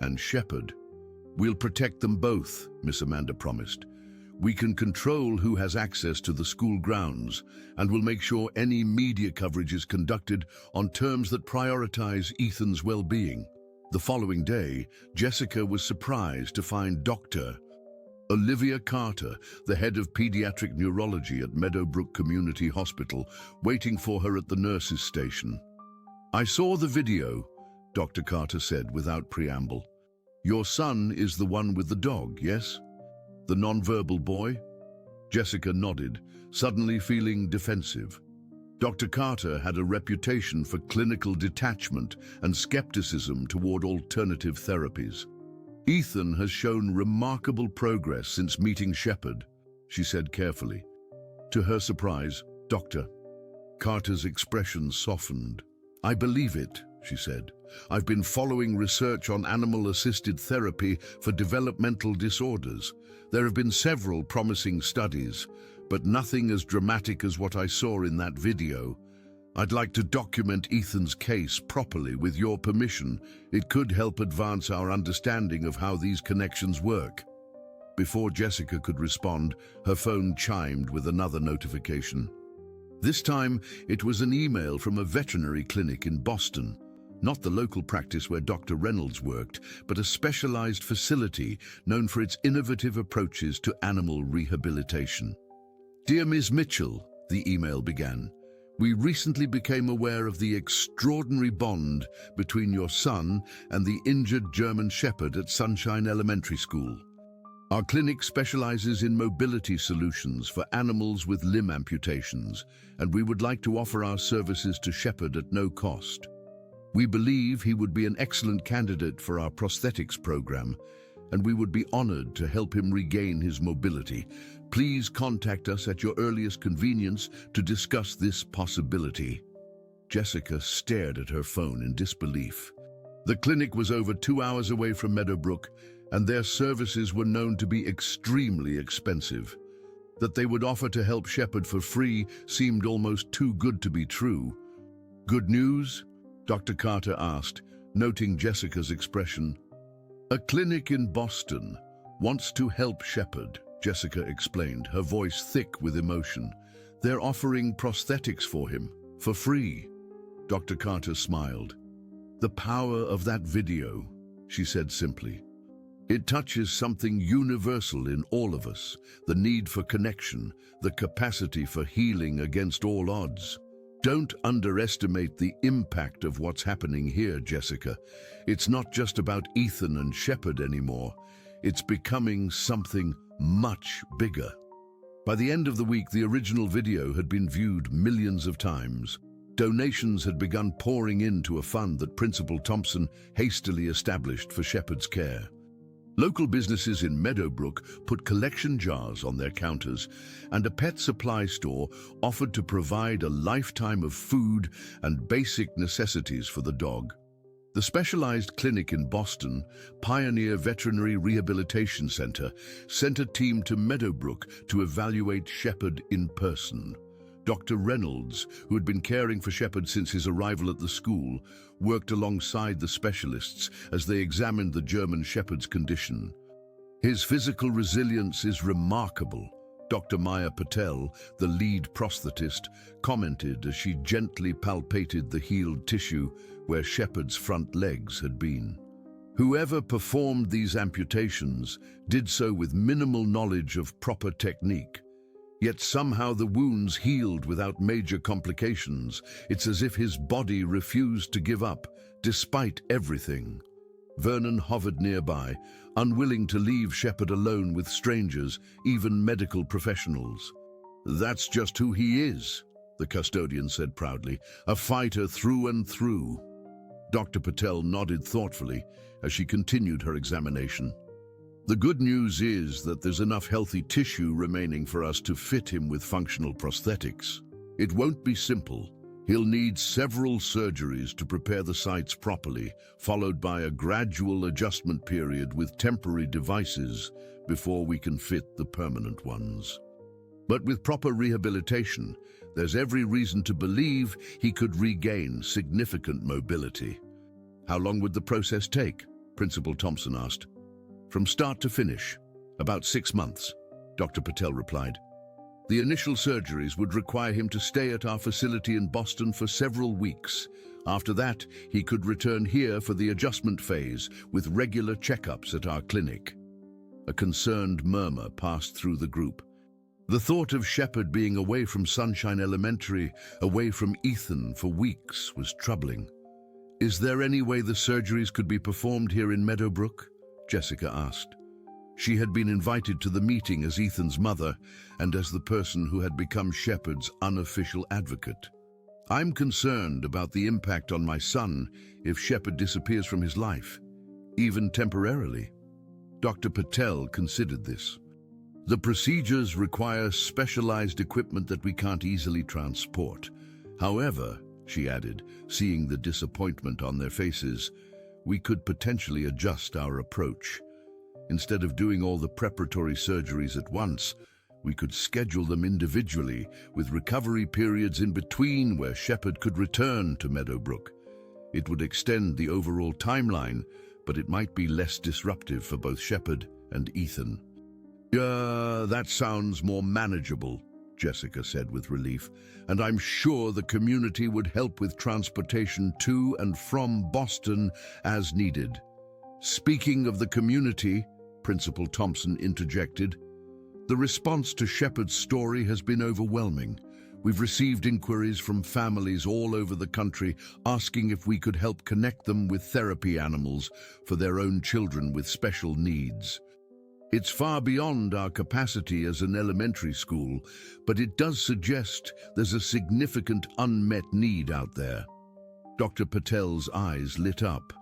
And Shepard. We'll protect them both," Miss Amanda promised. "We can control who has access to the school grounds, and we'll make sure any media coverage is conducted on terms that prioritize Ethan's well-being." The following day, Jessica was surprised to find Dr. Olivia Carter, the head of pediatric neurology at Meadowbrook Community Hospital, waiting for her at the nurses' station. "I saw the video," Dr. Carter said without preamble. "Your son is the one with the dog, yes? The nonverbal boy?" Jessica nodded, suddenly feeling defensive. Dr. Carter had a reputation for clinical detachment and skepticism toward alternative therapies. "Ethan has shown remarkable progress since meeting Shepard," she said carefully. To her surprise, Dr. Carter's expression softened. "I believe it," she said. "I've been following research on animal-assisted therapy for developmental disorders. There have been several promising studies, but nothing as dramatic as what I saw in that video. I'd like to document Ethan's case properly with your permission. It could help advance our understanding of how these connections work." Before Jessica could respond, her phone chimed with another notification. This time, it was an email from a veterinary clinic in Boston. Not the local practice where Dr. Reynolds worked, but a specialized facility known for its innovative approaches to animal rehabilitation. "Dear Ms. Mitchell," the email began, "we recently became aware of the extraordinary bond between your son and the injured German Shepherd at Sunshine Elementary School. Our clinic specializes in mobility solutions for animals with limb amputations, and we would like to offer our services to Shepard at no cost. We believe he would be an excellent candidate for our prosthetics program, and we would be honored to help him regain his mobility. Please contact us at your earliest convenience to discuss this possibility." Jessica stared at her phone in disbelief. The clinic was over 2 hours away from Meadowbrook, and their services were known to be extremely expensive. That they would offer to help Shepard for free seemed almost too good to be true. "Good news?" Dr. Carter asked, noting Jessica's expression. "A clinic in Boston wants to help Shepard," Jessica explained, her voice thick with emotion. "They're offering prosthetics for him, for free." Dr. Carter smiled. "The power of that video," she said simply. "It touches something universal in all of us, the need for connection, the capacity for healing against all odds. Don't underestimate the impact of what's happening here, Jessica. It's not just about Ethan and Shepard anymore. It's becoming something much bigger." By the end of the week, the original video had been viewed millions of times. Donations had begun pouring into a fund that Principal Thompson hastily established for Shepard's care. Local businesses in Meadowbrook put collection jars on their counters, and a pet supply store offered to provide a lifetime of food and basic necessities for the dog. The specialized clinic in Boston, Pioneer Veterinary Rehabilitation Center, sent a team to Meadowbrook to evaluate Shepard in person. Dr. Reynolds, who had been caring for Shepherd since his arrival at the school, worked alongside the specialists as they examined the German Shepherd's condition. His physical resilience is remarkable, Dr. Maya Patel, the lead prosthetist, commented as she gently palpated the healed tissue where Shepherd's front legs had been. Whoever performed these amputations did so with minimal knowledge of proper technique. Yet somehow the wounds healed without major complications. It's as if his body refused to give up, despite everything. Vernon hovered nearby, unwilling to leave Shepherd alone with strangers, even medical professionals. "That's just who he is," the custodian said proudly, "a fighter through and through." Dr. Patel nodded thoughtfully as she continued her examination. "The good news is that there's enough healthy tissue remaining for us to fit him with functional prosthetics. It won't be simple. He'll need several surgeries to prepare the sites properly, followed by a gradual adjustment period with temporary devices before we can fit the permanent ones. But with proper rehabilitation, there's every reason to believe he could regain significant mobility." "How long would the process take?" Principal Thompson asked. "From start to finish, about 6 months," Dr. Patel replied. "The initial surgeries would require him to stay at our facility in Boston for several weeks. After that, he could return here for the adjustment phase with regular checkups at our clinic." A concerned murmur passed through the group. The thought of Shepherd being away from Sunshine Elementary, away from Ethan for weeks, was troubling. "Is there any way the surgeries could be performed here in Meadowbrook?" Jessica asked. She had been invited to the meeting as Ethan's mother and as the person who had become Shepherd's unofficial advocate. "I'm concerned about the impact on my son if Shepherd disappears from his life, even temporarily." Dr. Patel considered this. "The procedures require specialized equipment that we can't easily transport. However," she added, seeing the disappointment on their faces, "we could potentially adjust our approach. Instead of doing all the preparatory surgeries at once, we could schedule them individually, with recovery periods in between where Shepherd could return to Meadowbrook. It would extend the overall timeline, but it might be less disruptive for both Shepherd and Ethan." That sounds more manageable," Jessica said with relief, "and I'm sure the community would help with transportation to and from Boston as needed." "Speaking of the community," Principal Thompson interjected, "the response to Shepherd's story has been overwhelming. We've received inquiries from families all over the country asking if we could help connect them with therapy animals for their own children with special needs. It's far beyond our capacity as an elementary school, but it does suggest there's a significant unmet need out there." Dr. Patel's eyes lit up.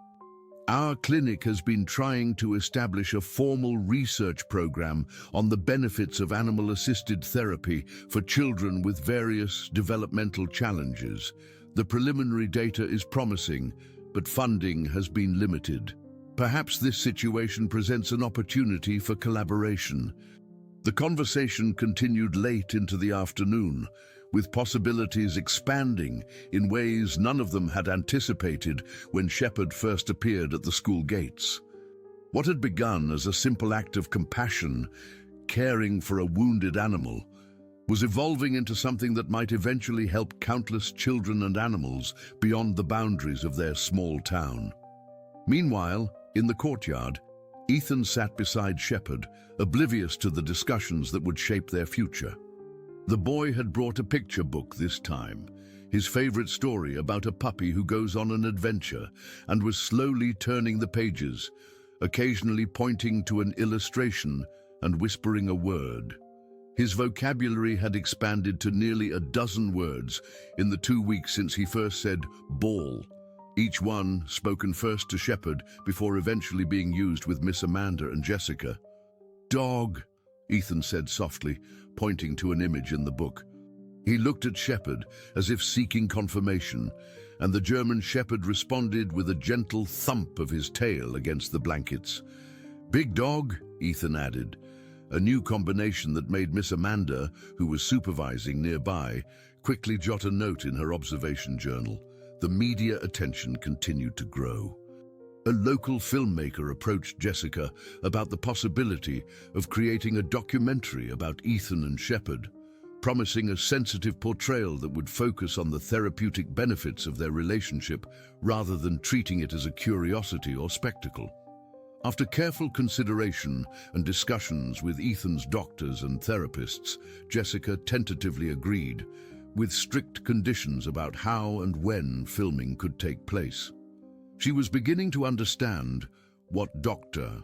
"Our clinic has been trying to establish a formal research program on the benefits of animal-assisted therapy for children with various developmental challenges. The preliminary data is promising, but funding has been limited. Perhaps this situation presents an opportunity for collaboration." The conversation continued late into the afternoon, with possibilities expanding in ways none of them had anticipated when Shepherd first appeared at the school gates. What had begun as a simple act of compassion, caring for a wounded animal, was evolving into something that might eventually help countless children and animals beyond the boundaries of their small town. Meanwhile, in the courtyard, Ethan sat beside Shepherd, oblivious to the discussions that would shape their future. The boy had brought a picture book this time, his favorite story about a puppy who goes on an adventure, and was slowly turning the pages, occasionally pointing to an illustration and whispering a word. His vocabulary had expanded to nearly a dozen words in the 2 weeks since he first said "ball," each one spoken first to Shepherd before eventually being used with Miss Amanda and Jessica. "Dog," Ethan said softly, pointing to an image in the book. He looked at Shepherd as if seeking confirmation, and the German Shepherd responded with a gentle thump of his tail against the blankets. "Big dog," Ethan added, a new combination that made Miss Amanda, who was supervising nearby, quickly jot a note in her observation journal. The media attention continued to grow. A local filmmaker approached Jessica about the possibility of creating a documentary about Ethan and Shepard, promising a sensitive portrayal that would focus on the therapeutic benefits of their relationship rather than treating it as a curiosity or spectacle. After careful consideration and discussions with Ethan's doctors and therapists, Jessica tentatively agreed, with strict conditions about how and when filming could take place. She was beginning to understand what Dr.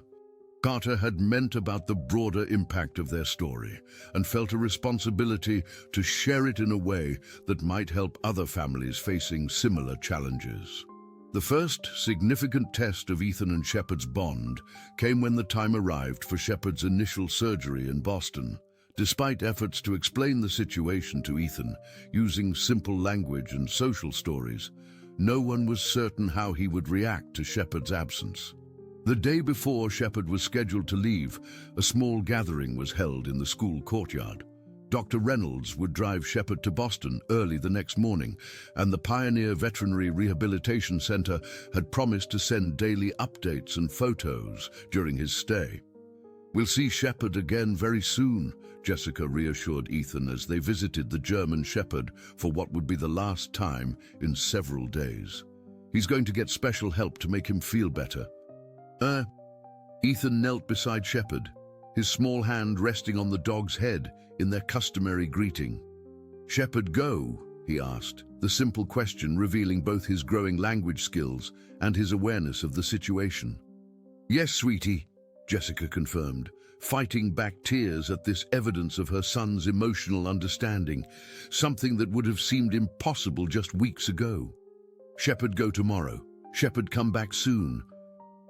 Carter had meant about the broader impact of their story and felt a responsibility to share it in a way that might help other families facing similar challenges. The first significant test of Ethan and Shepard's bond came when the time arrived for Shepard's initial surgery in Boston. Despite efforts to explain the situation to Ethan using simple language and social stories, no one was certain how he would react to Shepard's absence. The day before Shepard was scheduled to leave, a small gathering was held in the school courtyard. Dr. Reynolds would drive Shepard to Boston early the next morning, and the Pioneer Veterinary Rehabilitation Center had promised to send daily updates and photos during his stay. "We'll see Shepard again very soon," Jessica reassured Ethan as they visited the German Shepherd for what would be the last time in several days. "He's going to get special help to make him feel better." Ethan knelt beside Shepard, his small hand resting on the dog's head in their customary greeting. "Shepard go?" he asked, the simple question revealing both his growing language skills and his awareness of the situation. "Yes, sweetie," Jessica confirmed, fighting back tears at this evidence of her son's emotional understanding, something that would have seemed impossible just weeks ago. "Shepard go tomorrow. Shepard come back soon."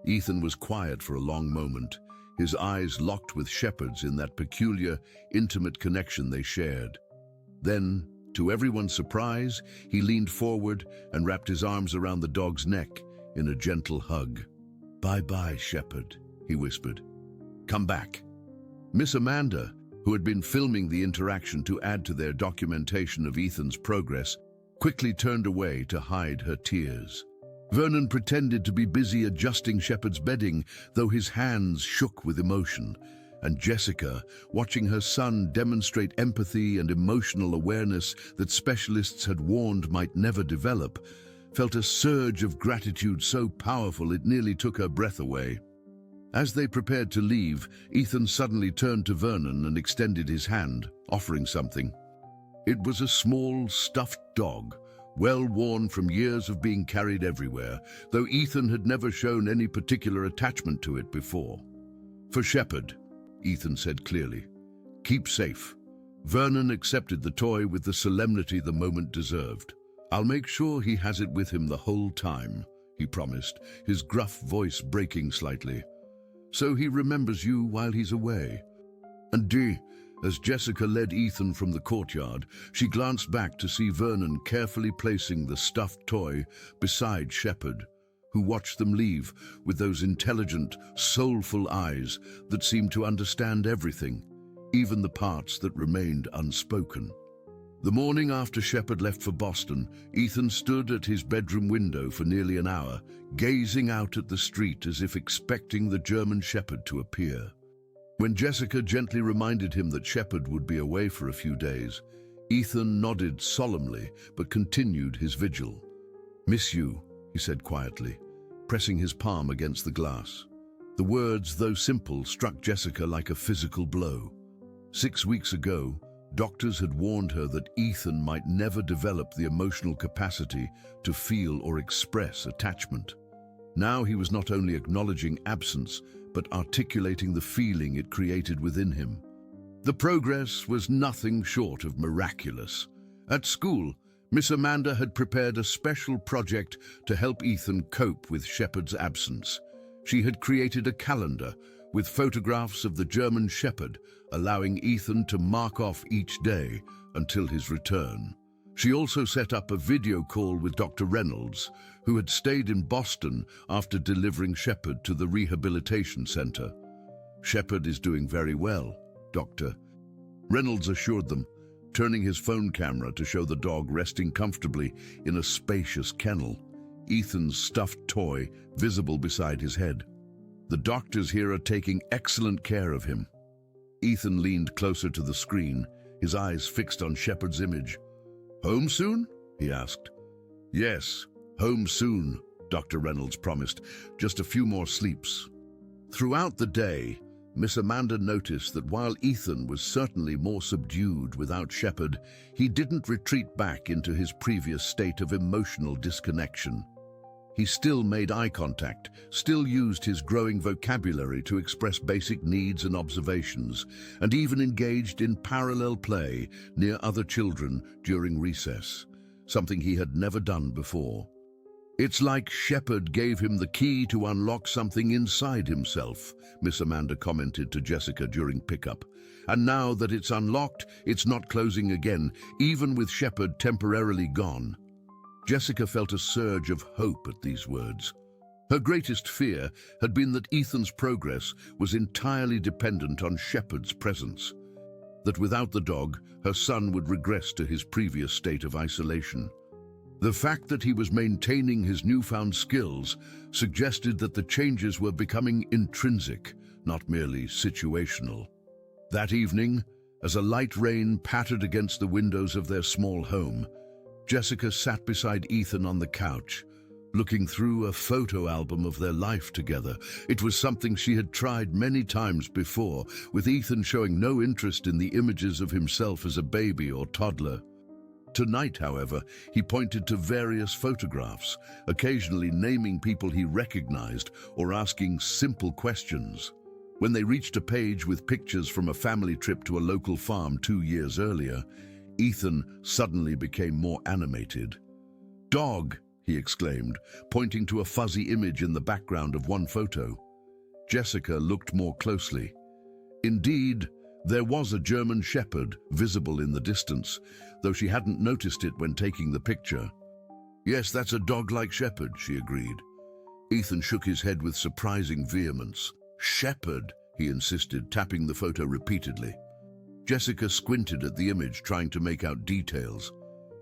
Ethan was quiet for a long moment, his eyes locked with Shepard's in that peculiar, intimate connection they shared. Then, to everyone's surprise, he leaned forward and wrapped his arms around the dog's neck in a gentle hug. "Bye-bye, Shepard," he whispered. "Come back." Miss Amanda, who had been filming the interaction to add to their documentation of Ethan's progress, quickly turned away to hide her tears. Vernon pretended to be busy adjusting Shepard's bedding, though his hands shook with emotion, and Jessica, watching her son demonstrate empathy and emotional awareness that specialists had warned might never develop, felt a surge of gratitude so powerful it nearly took her breath away. As they prepared to leave, Ethan suddenly turned to Vernon and extended his hand, offering something. It was a small, stuffed dog, well worn from years of being carried everywhere, though Ethan had never shown any particular attachment to it before. "For Shepard," Ethan said clearly. "Keep safe." Vernon accepted the toy with the solemnity the moment deserved. "I'll make sure he has it with him the whole time," he promised, his gruff voice breaking slightly. "So he remembers you while he's away." And as Jessica led Ethan from the courtyard, she glanced back to see Vernon carefully placing the stuffed toy beside Shepard, who watched them leave with those intelligent, soulful eyes that seemed to understand everything, even the parts that remained unspoken. The morning after Shepard left for Boston, Ethan stood at his bedroom window for nearly an hour, gazing out at the street as if expecting the German Shepherd to appear. When Jessica gently reminded him that Shepard would be away for a few days, Ethan nodded solemnly but continued his vigil. "Miss you," he said quietly, pressing his palm against the glass. The words, though simple, struck Jessica like a physical blow. 6 weeks ago, doctors had warned her that Ethan might never develop the emotional capacity to feel or express attachment. Now he was not only acknowledging absence, but articulating the feeling it created within him. The progress was nothing short of miraculous. At school, Miss Amanda had prepared a special project to help Ethan cope with Shepard's absence. She had created a calendar with photographs of the German Shepherd, allowing Ethan to mark off each day until his return. She also set up a video call with Dr. Reynolds, who had stayed in Boston after delivering Shepard to the rehabilitation center. "Shepard is doing very well, Doctor," Reynolds assured them, turning his phone camera to show the dog resting comfortably in a spacious kennel, Ethan's stuffed toy visible beside his head. The doctors here are taking excellent care of him. Ethan leaned closer to the screen, his eyes fixed on Shepard's image. "Home soon?" he asked. "Yes, home soon," Dr. Reynolds promised. "Just a few more sleeps." Throughout the day, Miss Amanda noticed that while Ethan was certainly more subdued without Shepard, he didn't retreat back into his previous state of emotional disconnection. He still made eye contact, still used his growing vocabulary to express basic needs and observations, and even engaged in parallel play near other children during recess, something he had never done before. "It's like Shepard gave him the key to unlock something inside himself," Miss Amanda commented to Jessica during pickup. "And now that it's unlocked, it's not closing again, even with Shepard temporarily gone." Jessica felt a surge of hope at these words. Her greatest fear had been that Ethan's progress was entirely dependent on Shepard's presence, that without the dog, her son would regress to his previous state of isolation. The fact that he was maintaining his newfound skills suggested that the changes were becoming intrinsic, not merely situational. That evening, as a light rain pattered against the windows of their small home, Jessica sat beside Ethan on the couch, looking through a photo album of their life together. It was something she had tried many times before, with Ethan showing no interest in the images of himself as a baby or toddler. Tonight, however, he pointed to various photographs, occasionally naming people he recognized or asking simple questions. When they reached a page with pictures from a family trip to a local farm 2 years earlier, Ethan suddenly became more animated. "Dog!" he exclaimed, pointing to a fuzzy image in the background of one photo. Jessica looked more closely. Indeed, there was a German Shepherd visible in the distance, though she hadn't noticed it when taking the picture. "Yes, that's a dog-like Shepherd," she agreed. Ethan shook his head with surprising vehemence. "Shepherd," he insisted, tapping the photo repeatedly. Jessica squinted at the image, trying to make out details.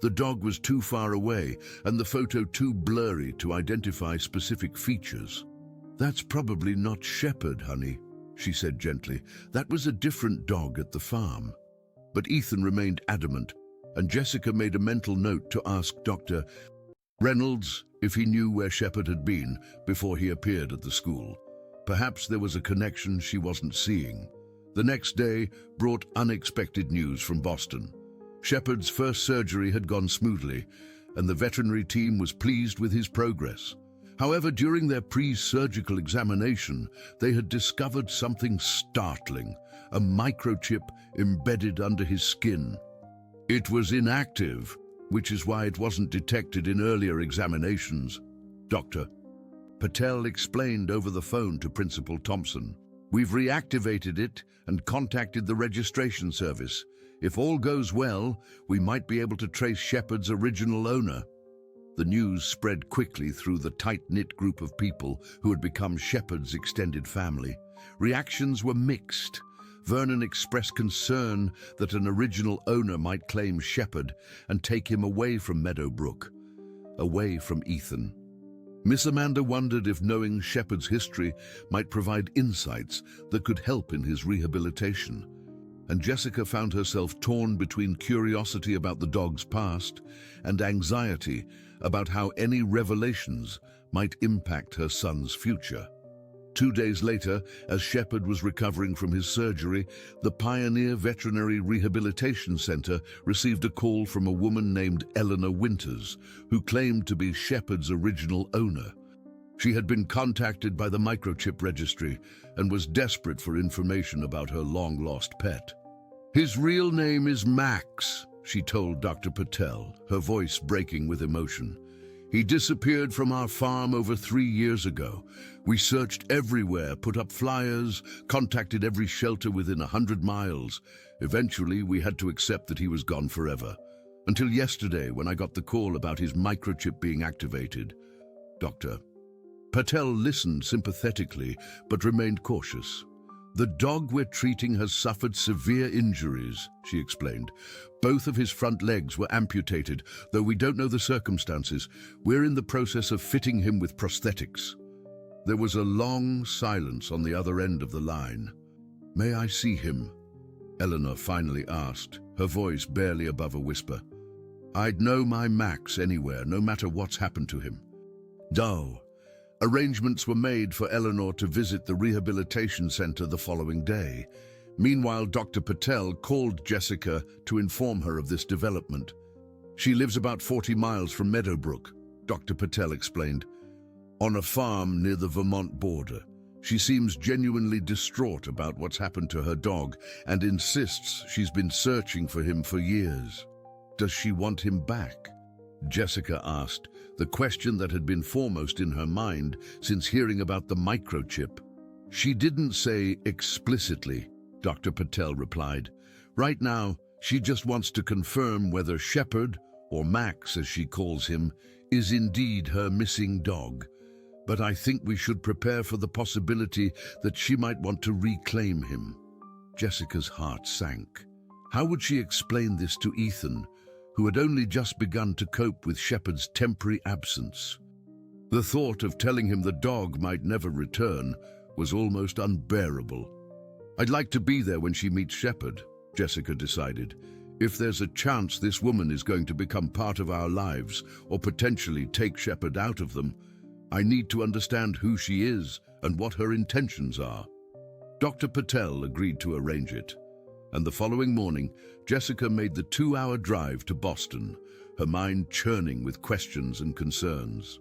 The dog was too far away, and the photo too blurry to identify specific features. "That's probably not Shepard, honey," she said gently. "That was a different dog at the farm." But Ethan remained adamant, and Jessica made a mental note to ask Dr. Reynolds if he knew where Shepard had been before he appeared at the school. Perhaps there was a connection she wasn't seeing. The next day brought unexpected news from Boston. Shepard's first surgery had gone smoothly, and the veterinary team was pleased with his progress. However, during their pre-surgical examination, they had discovered something startling, a microchip embedded under his skin. It was inactive, which is why it wasn't detected in earlier examinations. Dr. Patel explained over the phone to Principal Thompson. "We've reactivated it and contacted the registration service. If all goes well, we might be able to trace Shepard's original owner." The news spread quickly through the tight-knit group of people who had become Shepard's extended family. Reactions were mixed. Vernon expressed concern that an original owner might claim Shepard and take him away from Meadowbrook, away from Ethan. Miss Amanda wondered if knowing Shepard's history might provide insights that could help in his rehabilitation. And Jessica found herself torn between curiosity about the dog's past and anxiety about how any revelations might impact her son's future. 2 days later, as Shepard was recovering from his surgery, the Pioneer Veterinary Rehabilitation Center received a call from a woman named Eleanor Winters, who claimed to be Shepard's original owner. She had been contacted by the microchip registry and was desperate for information about her long-lost pet. "His real name is Max," she told Dr. Patel, her voice breaking with emotion. "He disappeared from our farm over 3 years ago. We searched everywhere, put up flyers, contacted every shelter within 100 miles. Eventually, we had to accept that he was gone forever. Until yesterday, when I got the call about his microchip being activated." Dr. Patel listened sympathetically, but remained cautious. "The dog we're treating has suffered severe injuries," she explained. "Both of his front legs were amputated, though we don't know the circumstances. We're in the process of fitting him with prosthetics." There was a long silence on the other end of the line. "May I see him?" Eleanor finally asked, her voice barely above a whisper. "I'd know my Max anywhere, no matter what's happened to him." No. Arrangements were made for Eleanor to visit the rehabilitation center the following day. Meanwhile, Dr. Patel called Jessica to inform her of this development. "She lives about 40 miles from Meadowbrook," Dr. Patel explained, "on a farm near the Vermont border. She seems genuinely distraught about what's happened to her dog and insists she's been searching for him for years." "Does she want him back?" Jessica asked, the question that had been foremost in her mind since hearing about the microchip. "She didn't say explicitly," Dr. Patel replied. "Right now, she just wants to confirm whether Shepherd, or Max as she calls him, is indeed her missing dog. But I think we should prepare for the possibility that she might want to reclaim him." Jessica's heart sank. How would she explain this to Ethan, who had only just begun to cope with Shepherd's temporary absence? The thought of telling him the dog might never return was almost unbearable. "I'd like to be there when she meets Shepherd," Jessica decided. "If there's a chance this woman is going to become part of our lives or potentially take Shepherd out of them, I need to understand who she is and what her intentions are." Dr. Patel agreed to arrange it, and the following morning, Jessica made the 2-hour drive to Boston, her mind churning with questions and concerns.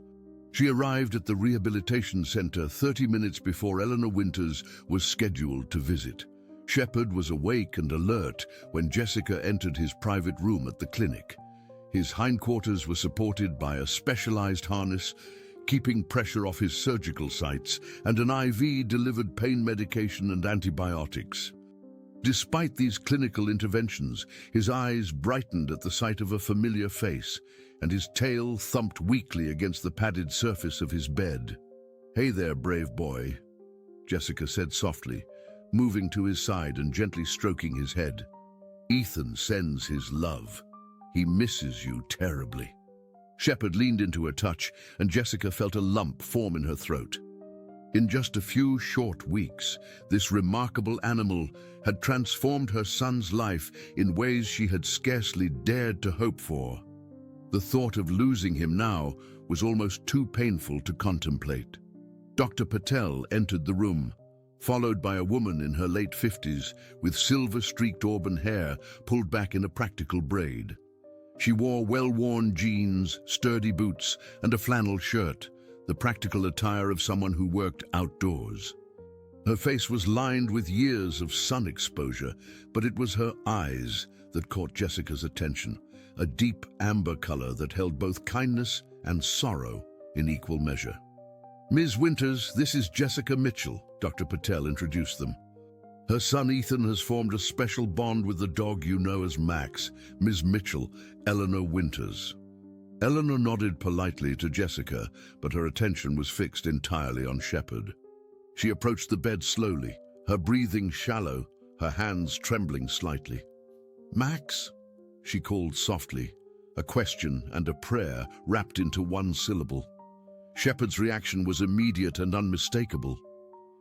She arrived at the rehabilitation center 30 minutes before Eleanor Winters was scheduled to visit. Shepherd was awake and alert when Jessica entered his private room at the clinic. His hindquarters were supported by a specialized harness, keeping pressure off his surgical sites, and an IV delivered pain medication and antibiotics. Despite these clinical interventions, his eyes brightened at the sight of a familiar face, and his tail thumped weakly against the padded surface of his bed. "Hey there, brave boy," Jessica said softly, moving to his side and gently stroking his head. "Ethan sends his love. He misses you terribly." Shepherd leaned into her touch, and Jessica felt a lump form in her throat. In just a few short weeks, this remarkable animal had transformed her son's life in ways she had scarcely dared to hope for. The thought of losing him now was almost too painful to contemplate. Dr. Patel entered the room, followed by a woman in her late 50s with silver-streaked auburn hair pulled back in a practical braid. She wore well-worn jeans, sturdy boots, and a flannel shirt, the practical attire of someone who worked outdoors. Her face was lined with years of sun exposure, but it was her eyes that caught Jessica's attention, a deep amber color that held both kindness and sorrow in equal measure. "Ms. Winters, this is Jessica Mitchell," Dr. Patel introduced them. "Her son Ethan has formed a special bond with the dog you know as Max, Ms. Mitchell, Eleanor Winters." Eleanor nodded politely to Jessica, but her attention was fixed entirely on Shepherd. She approached the bed slowly, her breathing shallow, her hands trembling slightly. "Max?" she called softly, a question and a prayer wrapped into one syllable. Shepherd's reaction was immediate and unmistakable.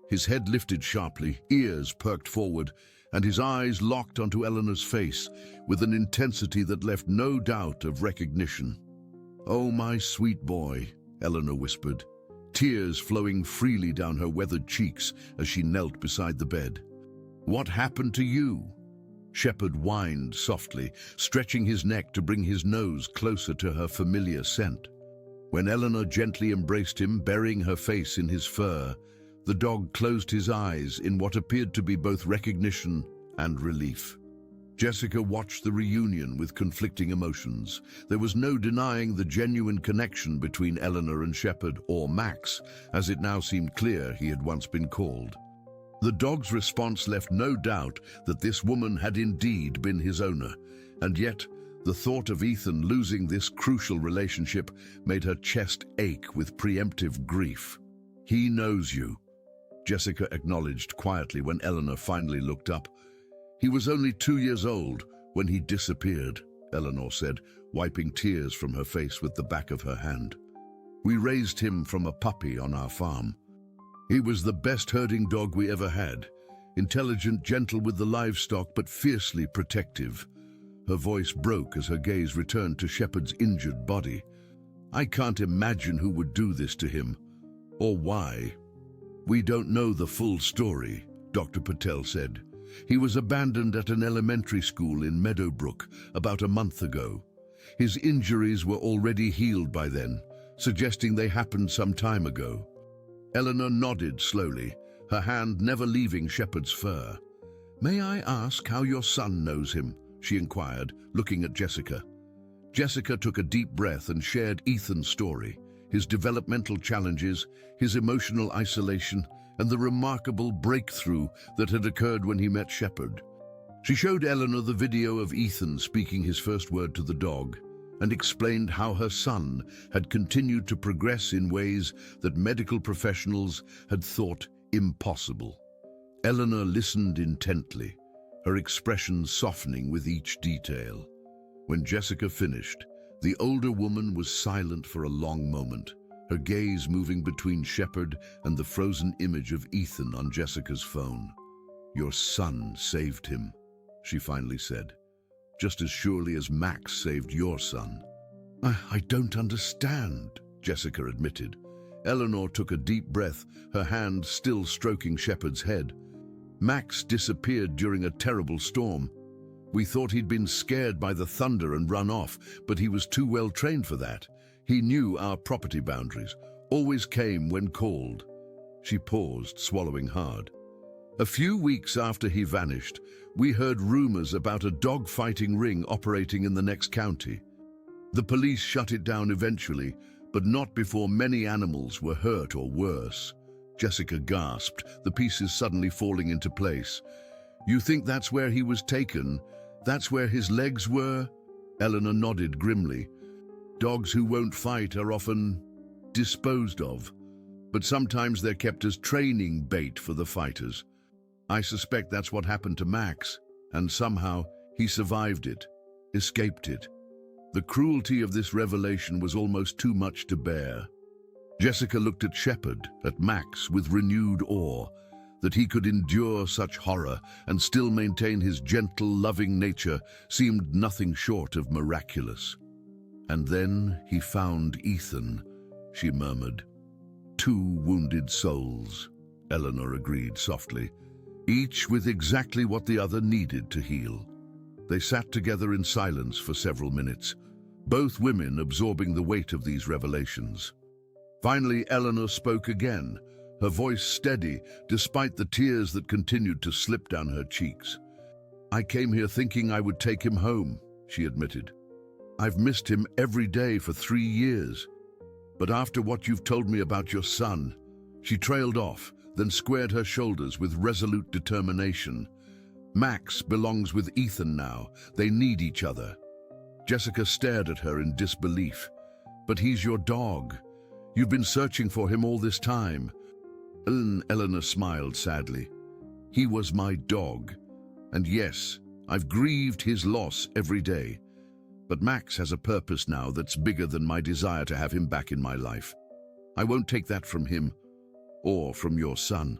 His head lifted sharply, ears perked forward, and his eyes locked onto Eleanor's face with an intensity that left no doubt of recognition. "Oh, my sweet boy," Eleanor whispered, tears flowing freely down her weathered cheeks as she knelt beside the bed. "What happened to you?" Shepherd whined softly, stretching his neck to bring his nose closer to her familiar scent. When Eleanor gently embraced him, burying her face in his fur, the dog closed his eyes in what appeared to be both recognition and relief. Jessica watched the reunion with conflicting emotions. There was no denying the genuine connection between Eleanor and Shepherd, or Max, as it now seemed clear he had once been called. The dog's response left no doubt that this woman had indeed been his owner, and yet the thought of Ethan losing this crucial relationship made her chest ache with preemptive grief. "He knows you," Jessica acknowledged quietly when Eleanor finally looked up. He was only 2 years old when he disappeared, Eleanor said, wiping tears from her face with the back of her hand. We raised him from a puppy on our farm. He was the best herding dog we ever had. Intelligent, gentle with the livestock, but fiercely protective. Her voice broke as her gaze returned to Shepard's injured body. I can't imagine who would do this to him, or why. We don't know the full story, Dr. Patel said. He was abandoned at an elementary school in Meadowbrook about a month ago. His injuries were already healed by then, suggesting they happened some time ago. Eleanor nodded slowly, her hand never leaving Shepard's fur. May I ask how your son knows him? She inquired, looking at Jessica. Jessica took a deep breath and shared Ethan's story, his developmental challenges, his emotional isolation, and the remarkable breakthrough that had occurred when he met Shepard. She showed Eleanor the video of Ethan speaking his first word to the dog, and explained how her son had continued to progress in ways that medical professionals had thought impossible. Eleanor listened intently, her expression softening with each detail. When Jessica finished, the older woman was silent for a long moment, her gaze moving between Shepard and the frozen image of Ethan on Jessica's phone. Your son saved him, she finally said, just as surely as Max saved your son. I don't understand, Jessica admitted. Eleanor took a deep breath, her hand still stroking Shepard's head. Max disappeared during a terrible storm. We thought he'd been scared by the thunder and run off, but he was too well trained for that. He knew our property boundaries, always came when called. She paused, swallowing hard. A few weeks after he vanished, we heard rumors about a dog-fighting ring operating in the next county. The police shut it down eventually, but not before many animals were hurt or worse. Jessica gasped, the pieces suddenly falling into place. You think that's where he was taken? That's where his legs were? Eleanor nodded grimly. Dogs who won't fight are often disposed of, but sometimes they're kept as training bait for the fighters. I suspect that's what happened to Max, and somehow he survived it, escaped it. The cruelty of this revelation was almost too much to bear. Jessica looked at Shepard, at Max, with renewed awe. That he could endure such horror and still maintain his gentle, loving nature seemed nothing short of miraculous. And then he found Ethan, she murmured. 2 wounded souls, Eleanor agreed softly, each with exactly what the other needed to heal. They sat together in silence for several minutes, both women absorbing the weight of these revelations. Finally, Eleanor spoke again, her voice steady despite the tears that continued to slip down her cheeks. I came here thinking I would take him home, she admitted. I've missed him every day for 3 years. But after what you've told me about your son, she trailed off, then squared her shoulders with resolute determination. Max belongs with Ethan now. They need each other. Jessica stared at her in disbelief. But he's your dog. You've been searching for him all this time. Eleanor smiled sadly. He was my dog. And yes, I've grieved his loss every day. But Max has a purpose now that's bigger than my desire to have him back in my life. I won't take that from him, or from your son.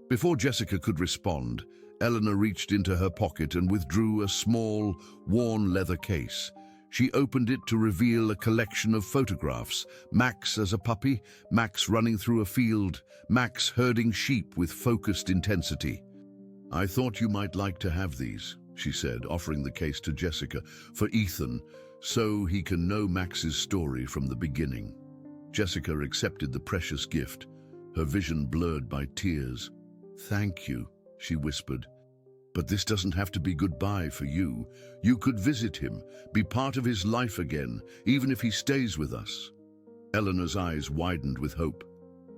Before Jessica could respond, Eleanor reached into her pocket and withdrew a small, worn leather case. She opened it to reveal a collection of photographs. Max as a puppy, Max running through a field, Max herding sheep with focused intensity. I thought you might like to have these, she said, offering the case to Jessica, for Ethan, so he can know Max's story from the beginning. Jessica accepted the precious gift, her vision blurred by tears. Thank you, she whispered. But this doesn't have to be goodbye for you. You could visit him, be part of his life again, even if he stays with us. Eleanor's eyes widened with hope.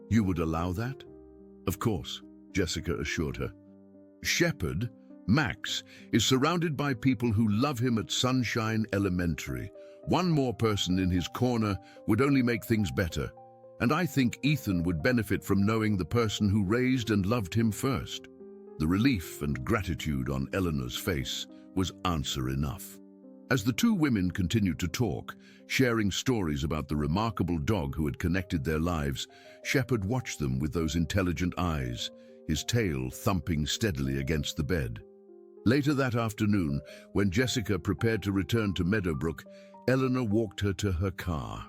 You would allow that? Of course, Jessica assured her. Shepard, Max, is surrounded by people who love him at Sunshine Elementary. One more person in his corner would only make things better. And I think Ethan would benefit from knowing the person who raised and loved him first. The relief and gratitude on Eleanor's face was answer enough. As the two women continued to talk, sharing stories about the remarkable dog who had connected their lives, Shepherd watched them with those intelligent eyes, his tail thumping steadily against the bed. Later that afternoon, when Jessica prepared to return to Meadowbrook, Eleanor walked her to her car.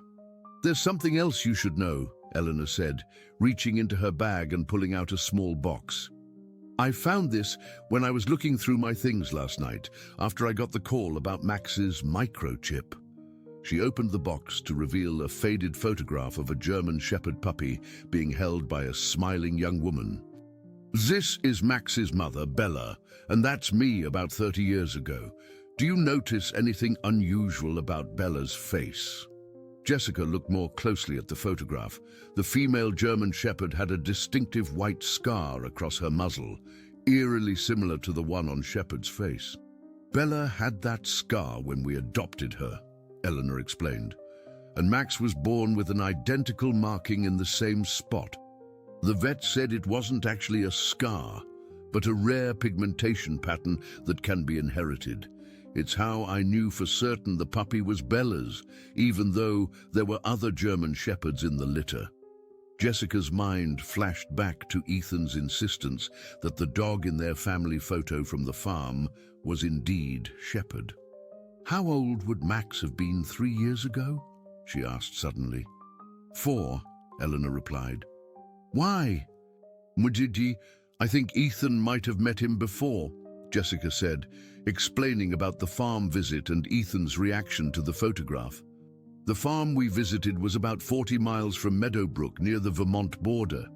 "There's something else you should know," Eleanor said, reaching into her bag and pulling out a small box. "I found this when I was looking through my things last night, after I got the call about Max's microchip." She opened the box to reveal a faded photograph of a German Shepherd puppy being held by a smiling young woman. "This is Max's mother, Bella, and that's me about 30 years ago. Do you notice anything unusual about Bella's face?" Jessica looked more closely at the photograph. The female German Shepherd had a distinctive white scar across her muzzle, eerily similar to the one on Shepherd's face. "Bella had that scar when we adopted her," Eleanor explained, "and Max was born with an identical marking in the same spot. The vet said it wasn't actually a scar, but a rare pigmentation pattern that can be inherited. It's how I knew for certain the puppy was Bella's, even though there were other German Shepherds in the litter." Jessica's mind flashed back to Ethan's insistence that the dog in their family photo from the farm was indeed Shepherd. "How old would Max have been 3 years ago?" she asked suddenly. 4, Eleanor replied. "Why?" "Mujiji, I think Ethan might have met him before," Jessica said, explaining about the farm visit and Ethan's reaction to the photograph. "The farm we visited was about 40 miles from Meadowbrook, near the Vermont border.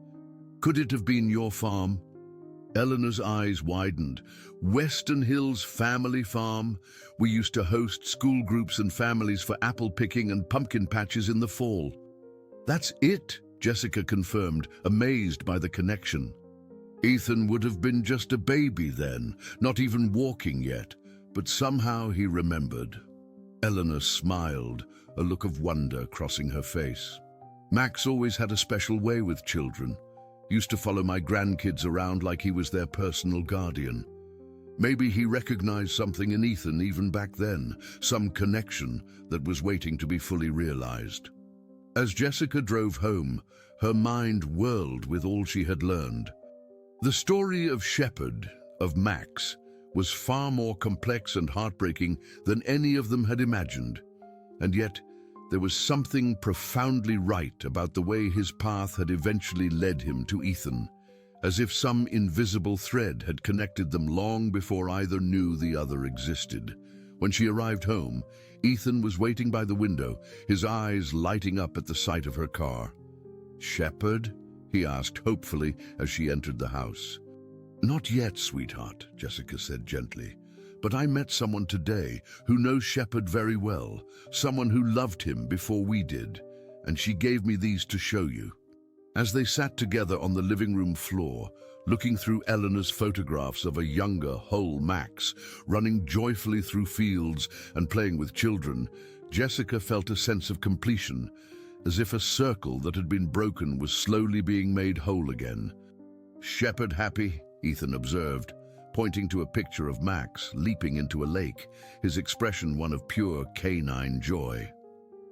Could it have been your farm?" Eleanor's eyes widened. "Western Hills Family Farm. We used to host school groups and families for apple picking and pumpkin patches in the fall." "That's it," Jessica confirmed, amazed by the connection. "Ethan would have been just a baby then, not even walking yet, but somehow he remembered." Eleanor smiled, a look of wonder crossing her face. "Max always had a special way with children. Used to follow my grandkids around like he was their personal guardian. Maybe he recognized something in Ethan even back then, some connection that was waiting to be fully realized." As Jessica drove home, her mind whirled with all she had learned. The story of Shepherd, of Max, was far more complex and heartbreaking than any of them had imagined. And yet, there was something profoundly right about the way his path had eventually led him to Ethan, as if some invisible thread had connected them long before either knew the other existed. When she arrived home, Ethan was waiting by the window, his eyes lighting up at the sight of her car. "Shepherd?" he asked hopefully as she entered the house. "Not yet, sweetheart," Jessica said gently. "But I met someone today who knows Shepherd very well, someone who loved him before we did, and she gave me these to show you." As they sat together on the living room floor, looking through Eleanor's photographs of a younger, whole Max, running joyfully through fields and playing with children, Jessica felt a sense of completion, as if a circle that had been broken was slowly being made whole again. "Shepherd happy?" Ethan observed, pointing to a picture of Max leaping into a lake, his expression one of pure canine joy.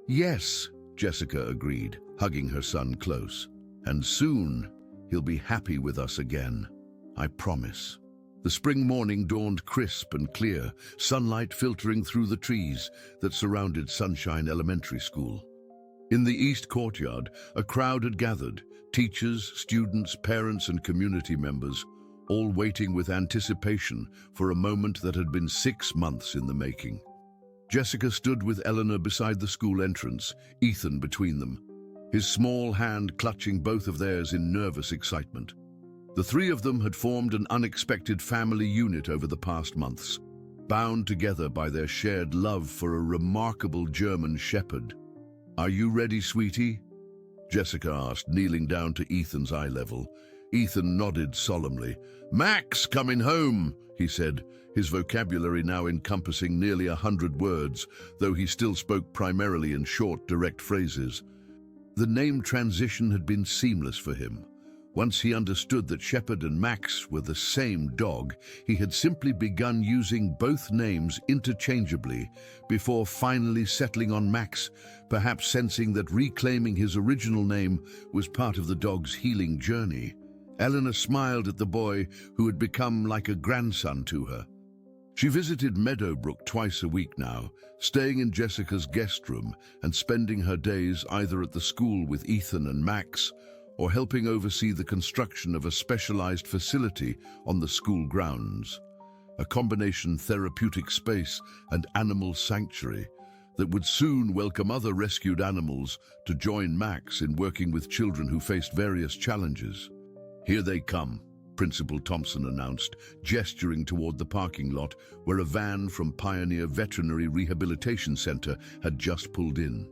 "Yes," Jessica agreed, hugging her son close. "And soon he'll be happy with us again. I promise." The spring morning dawned crisp and clear, sunlight filtering through the trees that surrounded Sunshine Elementary School. In the east courtyard, a crowd had gathered, teachers, students, parents, and community members, all waiting with anticipation for a moment that had been 6 months in the making. Jessica stood with Eleanor beside the school entrance, Ethan between them, his small hand clutching both of theirs in nervous excitement. The three of them had formed an unexpected family unit over the past months, bound together by their shared love for a remarkable German Shepherd. "Are you ready, sweetie?" Jessica asked, kneeling down to Ethan's eye level. Ethan nodded solemnly. "Max coming home," he said, his vocabulary now encompassing nearly 100 words, though he still spoke primarily in short, direct phrases. The name transition had been seamless for him. Once he understood that Shepherd and Max were the same dog, he had simply begun using both names interchangeably before finally settling on Max, perhaps sensing that reclaiming his original name was part of the dog's healing journey. Eleanor smiled at the boy who had become like a grandson to her. She visited Meadowbrook twice a week now, staying in Jessica's guest room and spending her days either at the school with Ethan and Max or helping oversee the construction of a specialized facility on the school grounds, a combination therapeutic space and animal sanctuary that would soon welcome other rescued animals to join Max in working with children who faced various challenges. "Here they come," Principal Thompson announced, gesturing toward the parking lot where a van from Pioneer Veterinary Rehabilitation Center had just pulled in.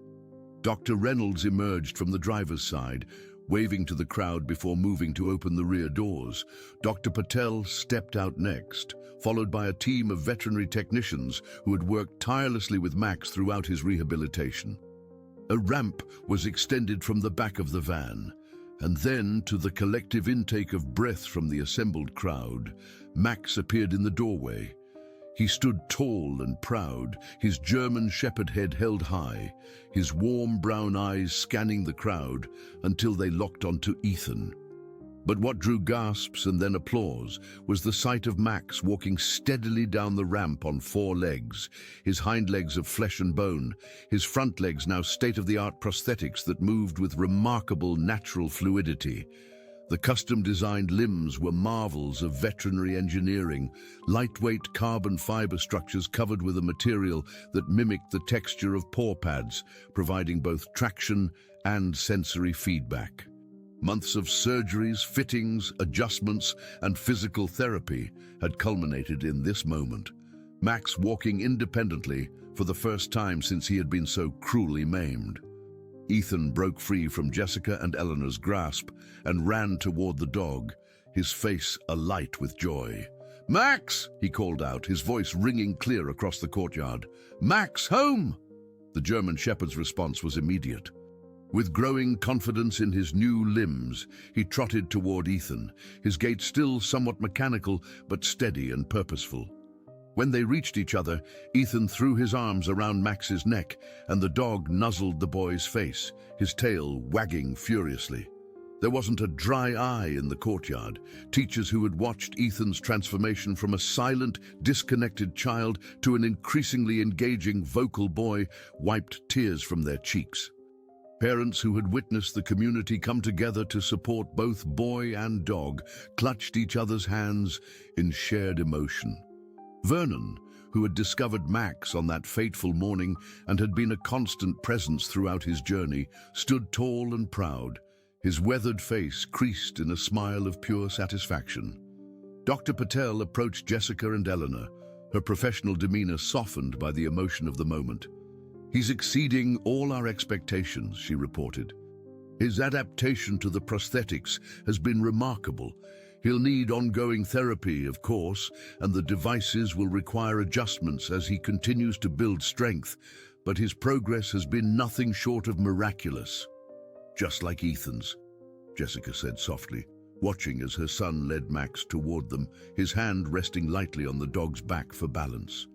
Dr. Reynolds emerged from the driver's side, waving to the crowd before moving to open the rear doors. Dr. Patel stepped out next, followed by a team of veterinary technicians who had worked tirelessly with Max throughout his rehabilitation. A ramp was extended from the back of the van, and then, to the collective intake of breath from the assembled crowd, Max appeared in the doorway. He stood tall and proud, his German Shepherd head held high, his warm brown eyes scanning the crowd until they locked onto Ethan. But what drew gasps and then applause was the sight of Max walking steadily down the ramp on 4 legs, his hind legs of flesh and bone, his front legs now state-of-the-art prosthetics that moved with remarkable natural fluidity. The custom-designed limbs were marvels of veterinary engineering, lightweight carbon fiber structures covered with a material that mimicked the texture of paw pads, providing both traction and sensory feedback. Months of surgeries, fittings, adjustments, and physical therapy had culminated in this moment, Max walking independently for the first time since he had been so cruelly maimed. Ethan broke free from Jessica and Eleanor's grasp and ran toward the dog, his face alight with joy. "Max!" he called out, his voice ringing clear across the courtyard. "Max, home!" The German Shepherd's response was immediate. With growing confidence in his new limbs, he trotted toward Ethan, his gait still somewhat mechanical but steady and purposeful. When they reached each other, Ethan threw his arms around Max's neck and the dog nuzzled the boy's face, his tail wagging furiously. There wasn't a dry eye in the courtyard. Teachers who had watched Ethan's transformation from a silent, disconnected child to an increasingly engaging, vocal boy wiped tears from their cheeks. Parents who had witnessed the community come together to support both boy and dog clutched each other's hands in shared emotion. Vernon, who had discovered Max on that fateful morning and had been a constant presence throughout his journey, stood tall and proud, his weathered face creased in a smile of pure satisfaction. Dr. Patel approached Jessica and Eleanor, her professional demeanor softened by the emotion of the moment. "He's exceeding all our expectations," she reported. "His adaptation to the prosthetics has been remarkable. He'll need ongoing therapy, of course, and the devices will require adjustments as he continues to build strength, but his progress has been nothing short of miraculous." "Just like Ethan's," Jessica said softly, watching as her son led Max toward them, his hand resting lightly on the dog's back for balance.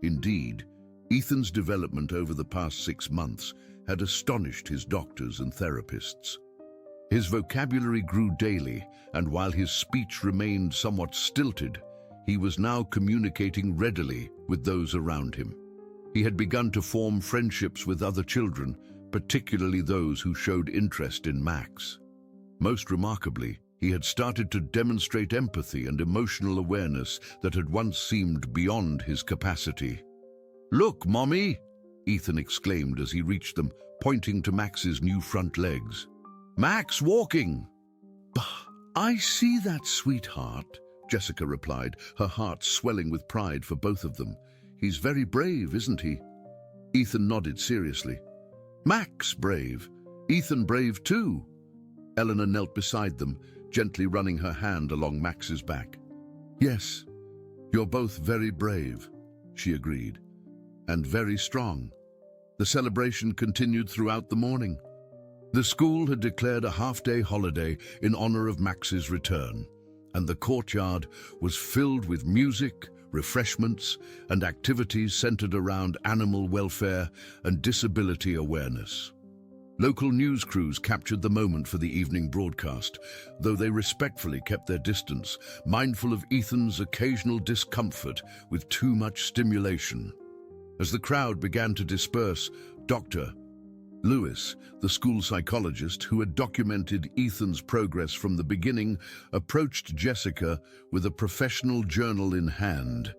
Indeed, Ethan's development over the past 6 months had astonished his doctors and therapists. His vocabulary grew daily, and while his speech remained somewhat stilted, he was now communicating readily with those around him. He had begun to form friendships with other children, particularly those who showed interest in Max. Most remarkably, he had started to demonstrate empathy and emotional awareness that had once seemed beyond his capacity. "Look, Mommy!" Ethan exclaimed as he reached them, pointing to Max's new front legs. "Max walking!" "Bah, I see that, sweetheart," Jessica replied, her heart swelling with pride for both of them. "He's very brave, isn't he?" Ethan nodded seriously. "Max brave. Ethan brave too." Eleanor knelt beside them, gently running her hand along Max's back. "Yes, you're both very brave," she agreed. "And very strong." The celebration continued throughout the morning. The school had declared a half-day holiday in honor of Max's return, and the courtyard was filled with music, refreshments, and activities centered around animal welfare and disability awareness. Local news crews captured the moment for the evening broadcast, though they respectfully kept their distance, mindful of Ethan's occasional discomfort with too much stimulation. As the crowd began to disperse, Dr. Lewis, the school psychologist who had documented Ethan's progress from the beginning, approached Jessica with a professional journal in hand.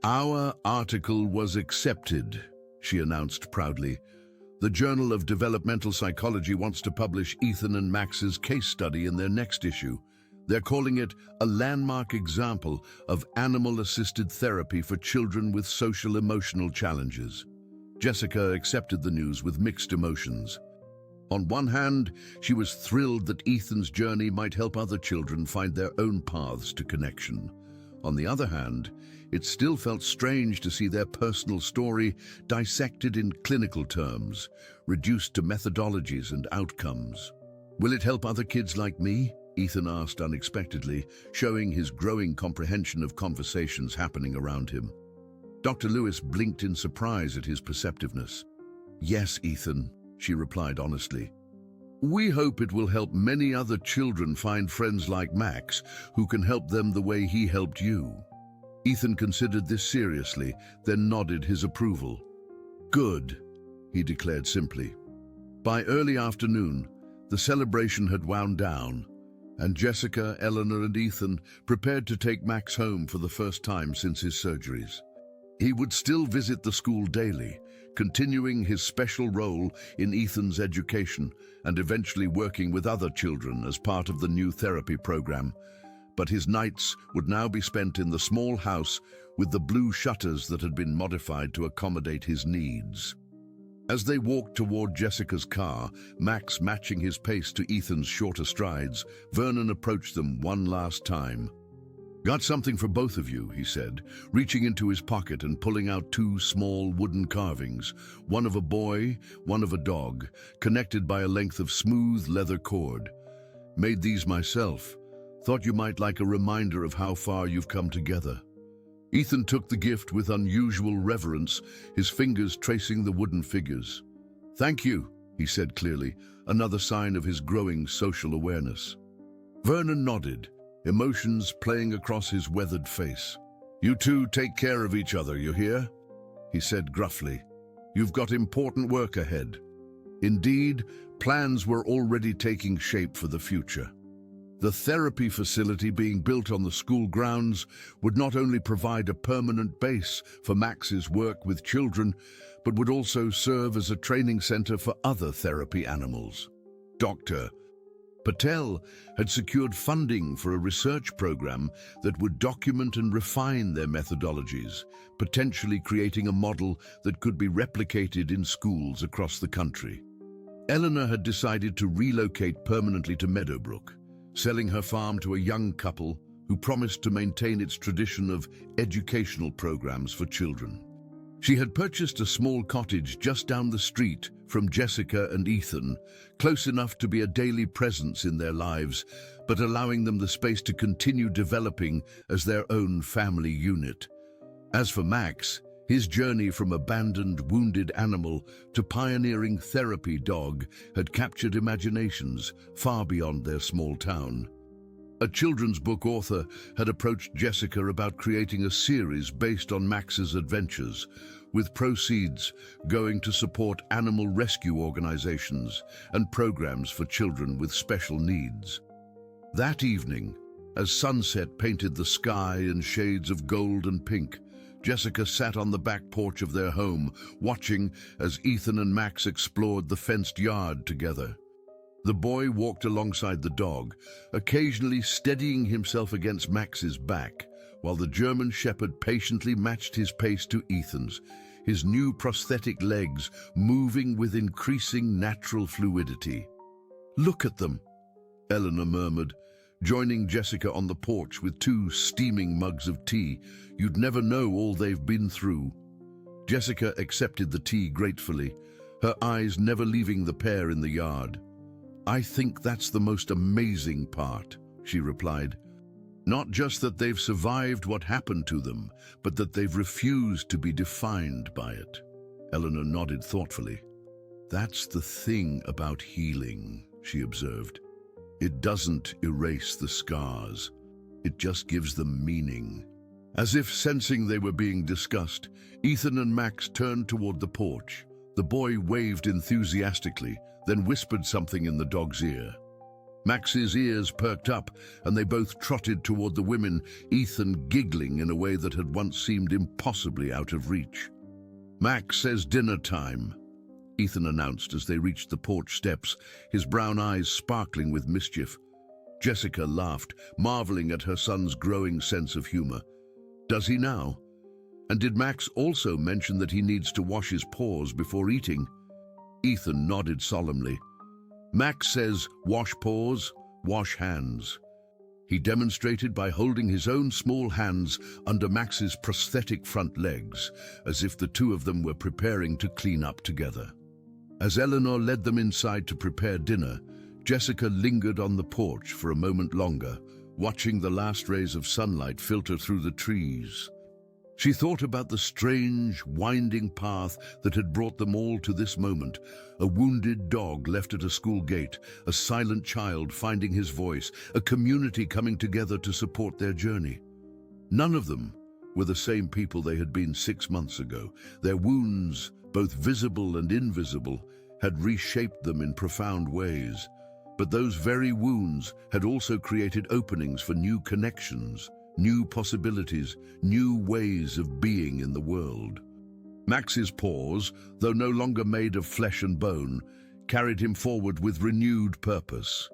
"Our article was accepted," she announced proudly. "The Journal of Developmental Psychology wants to publish Ethan and Max's case study in their next issue. They're calling it a landmark example of animal-assisted therapy for children with social-emotional challenges." Jessica accepted the news with mixed emotions. On one hand, she was thrilled that Ethan's journey might help other children find their own paths to connection. On the other hand, it still felt strange to see their personal story dissected in clinical terms, reduced to methodologies and outcomes. "Will it help other kids like me?" Ethan asked unexpectedly, showing his growing comprehension of conversations happening around him. Dr. Lewis blinked in surprise at his perceptiveness. "Yes, Ethan," she replied honestly. "We hope it will help many other children find friends like Max who can help them the way he helped you." Ethan considered this seriously, then nodded his approval. "Good," he declared simply. By early afternoon, the celebration had wound down, and Jessica, Eleanor, and Ethan prepared to take Max home for the first time since his surgeries. He would still visit the school daily, continuing his special role in Ethan's education and eventually working with other children as part of the new therapy program. But his nights would now be spent in the small house with the blue shutters that had been modified to accommodate his needs. As they walked toward Jessica's car, Max matching his pace to Ethan's shorter strides, Vernon approached them one last time. "Got something for both of you," he said, reaching into his pocket and pulling out two small wooden carvings, one of a boy, one of a dog, connected by a length of smooth leather cord. "Made these myself. Thought you might like a reminder of how far you've come together." Ethan took the gift with unusual reverence, his fingers tracing the wooden figures. "Thank you," he said clearly, another sign of his growing social awareness. Vernon nodded, emotions playing across his weathered face. "You two take care of each other, you hear?" he said gruffly. "You've got important work ahead." Indeed, plans were already taking shape for the future. The therapy facility being built on the school grounds would not only provide a permanent base for Max's work with children, but would also serve as a training center for other therapy animals. Dr. Patel had secured funding for a research program that would document and refine their methodologies, potentially creating a model that could be replicated in schools across the country. Eleanor had decided to relocate permanently to Meadowbrook, selling her farm to a young couple who promised to maintain its tradition of educational programs for children. She had purchased a small cottage just down the street from Jessica and Ethan, close enough to be a daily presence in their lives, but allowing them the space to continue developing as their own family unit. As for Max, his journey from abandoned, wounded animal to pioneering therapy dog had captured imaginations far beyond their small town. A children's book author had approached Jessica about creating a series based on Max's adventures, with proceeds going to support animal rescue organizations and programs for children with special needs. That evening, as sunset painted the sky in shades of gold and pink, Jessica sat on the back porch of their home, watching as Ethan and Max explored the fenced yard together. The boy walked alongside the dog, occasionally steadying himself against Max's back, while the German Shepherd patiently matched his pace to Ethan's, his new prosthetic legs moving with increasing natural fluidity. "Look at them," Eleanor murmured, joining Jessica on the porch with two steaming mugs of tea. "You'd never know all they've been through." Jessica accepted the tea gratefully, her eyes never leaving the pair in the yard. "I think that's the most amazing part," she replied. "Not just that they've survived what happened to them, but that they've refused to be defined by it." Eleanor nodded thoughtfully. "That's the thing about healing," she observed. "It doesn't erase the scars. It just gives them meaning." As if sensing they were being discussed, Ethan and Max turned toward the porch. The boy waved enthusiastically, then whispered something in the dog's ear. Max's ears perked up, and they both trotted toward the women, Ethan giggling in a way that had once seemed impossibly out of reach. "Max says dinner time," Ethan announced as they reached the porch steps, his brown eyes sparkling with mischief. Jessica laughed, marveling at her son's growing sense of humor. "Does he now? And did Max also mention that he needs to wash his paws before eating?" Ethan nodded solemnly. "Max says, wash paws, wash hands." He demonstrated by holding his own small hands under Max's prosthetic front legs, as if the two of them were preparing to clean up together. As Eleanor led them inside to prepare dinner, Jessica lingered on the porch for a moment longer, watching the last rays of sunlight filter through the trees. She thought about the strange, winding path that had brought them all to this moment. A wounded dog left at a school gate, a silent child finding his voice, a community coming together to support their journey. None of them were the same people they had been 6 months ago. Their wounds, both visible and invisible, had reshaped them in profound ways. But those very wounds had also created openings for new connections, new possibilities, new ways of being in the world. Max's paws, though no longer made of flesh and bone, carried him forward with renewed purpose.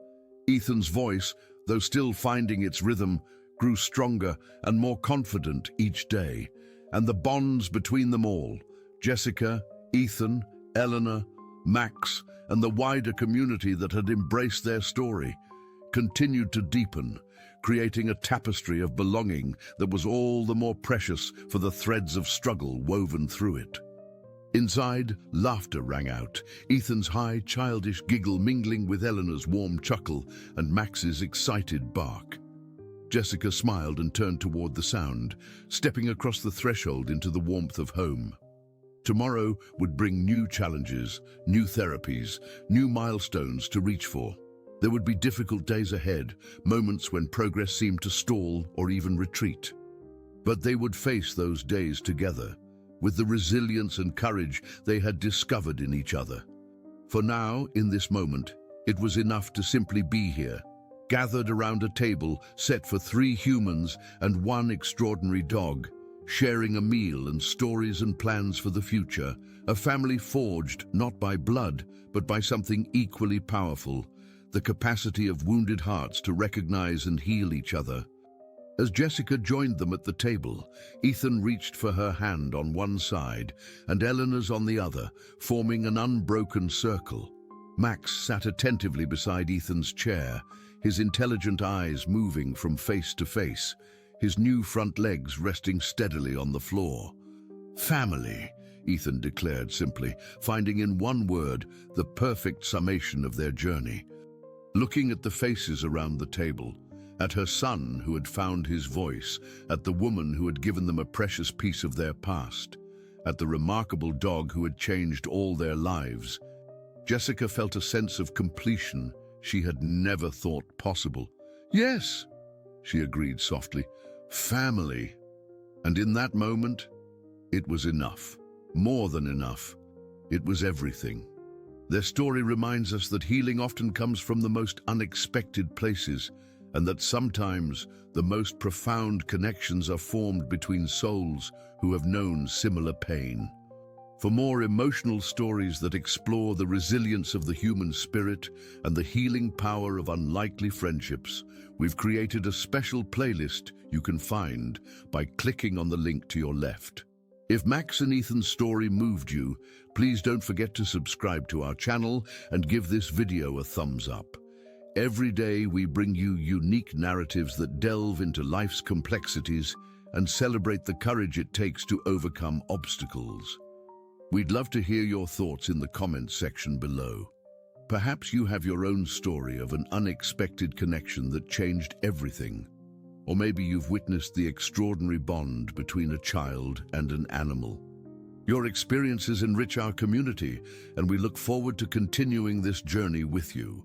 Ethan's voice, though still finding its rhythm, grew stronger and more confident each day, and the bonds between them all, Jessica, Ethan, Eleanor, Max, and the wider community that had embraced their story, continued to deepen, creating a tapestry of belonging that was all the more precious for the threads of struggle woven through it. Inside, laughter rang out, Ethan's high, childish giggle mingling with Eleanor's warm chuckle and Max's excited bark. Jessica smiled and turned toward the sound, stepping across the threshold into the warmth of home. Tomorrow would bring new challenges, new therapies, new milestones to reach for. There would be difficult days ahead, moments when progress seemed to stall or even retreat. But they would face those days together, with the resilience and courage they had discovered in each other. For now, in this moment, it was enough to simply be here, gathered around a table set for 3 humans and 1 extraordinary dog, sharing a meal and stories and plans for the future, a family forged not by blood, but by something equally powerful, the capacity of wounded hearts to recognize and heal each other. As Jessica joined them at the table, Ethan reached for her hand on one side and Eleanor's on the other, forming an unbroken circle. Max sat attentively beside Ethan's chair, his intelligent eyes moving from face to face, his new front legs resting steadily on the floor. "Family," Ethan declared simply, finding in one word the perfect summation of their journey. Looking at the faces around the table, at her son who had found his voice, at the woman who had given them a precious piece of their past, at the remarkable dog who had changed all their lives, Jessica felt a sense of completion she had never thought possible. "Yes," she agreed softly, "family." And in that moment, it was enough. More than enough. It was everything. Their story reminds us that healing often comes from the most unexpected places, and that sometimes the most profound connections are formed between souls who have known similar pain. For more emotional stories that explore the resilience of the human spirit and the healing power of unlikely friendships, we've created a special playlist you can find by clicking on the link to your left. If Max and Ethan's story moved you, please don't forget to subscribe to our channel and give this video a thumbs up. Every day we bring you unique narratives that delve into life's complexities and celebrate the courage it takes to overcome obstacles. We'd love to hear your thoughts in the comments section below. Perhaps you have your own story of an unexpected connection that changed everything. Or maybe you've witnessed the extraordinary bond between a child and an animal. Your experiences enrich our community, and we look forward to continuing this journey with you.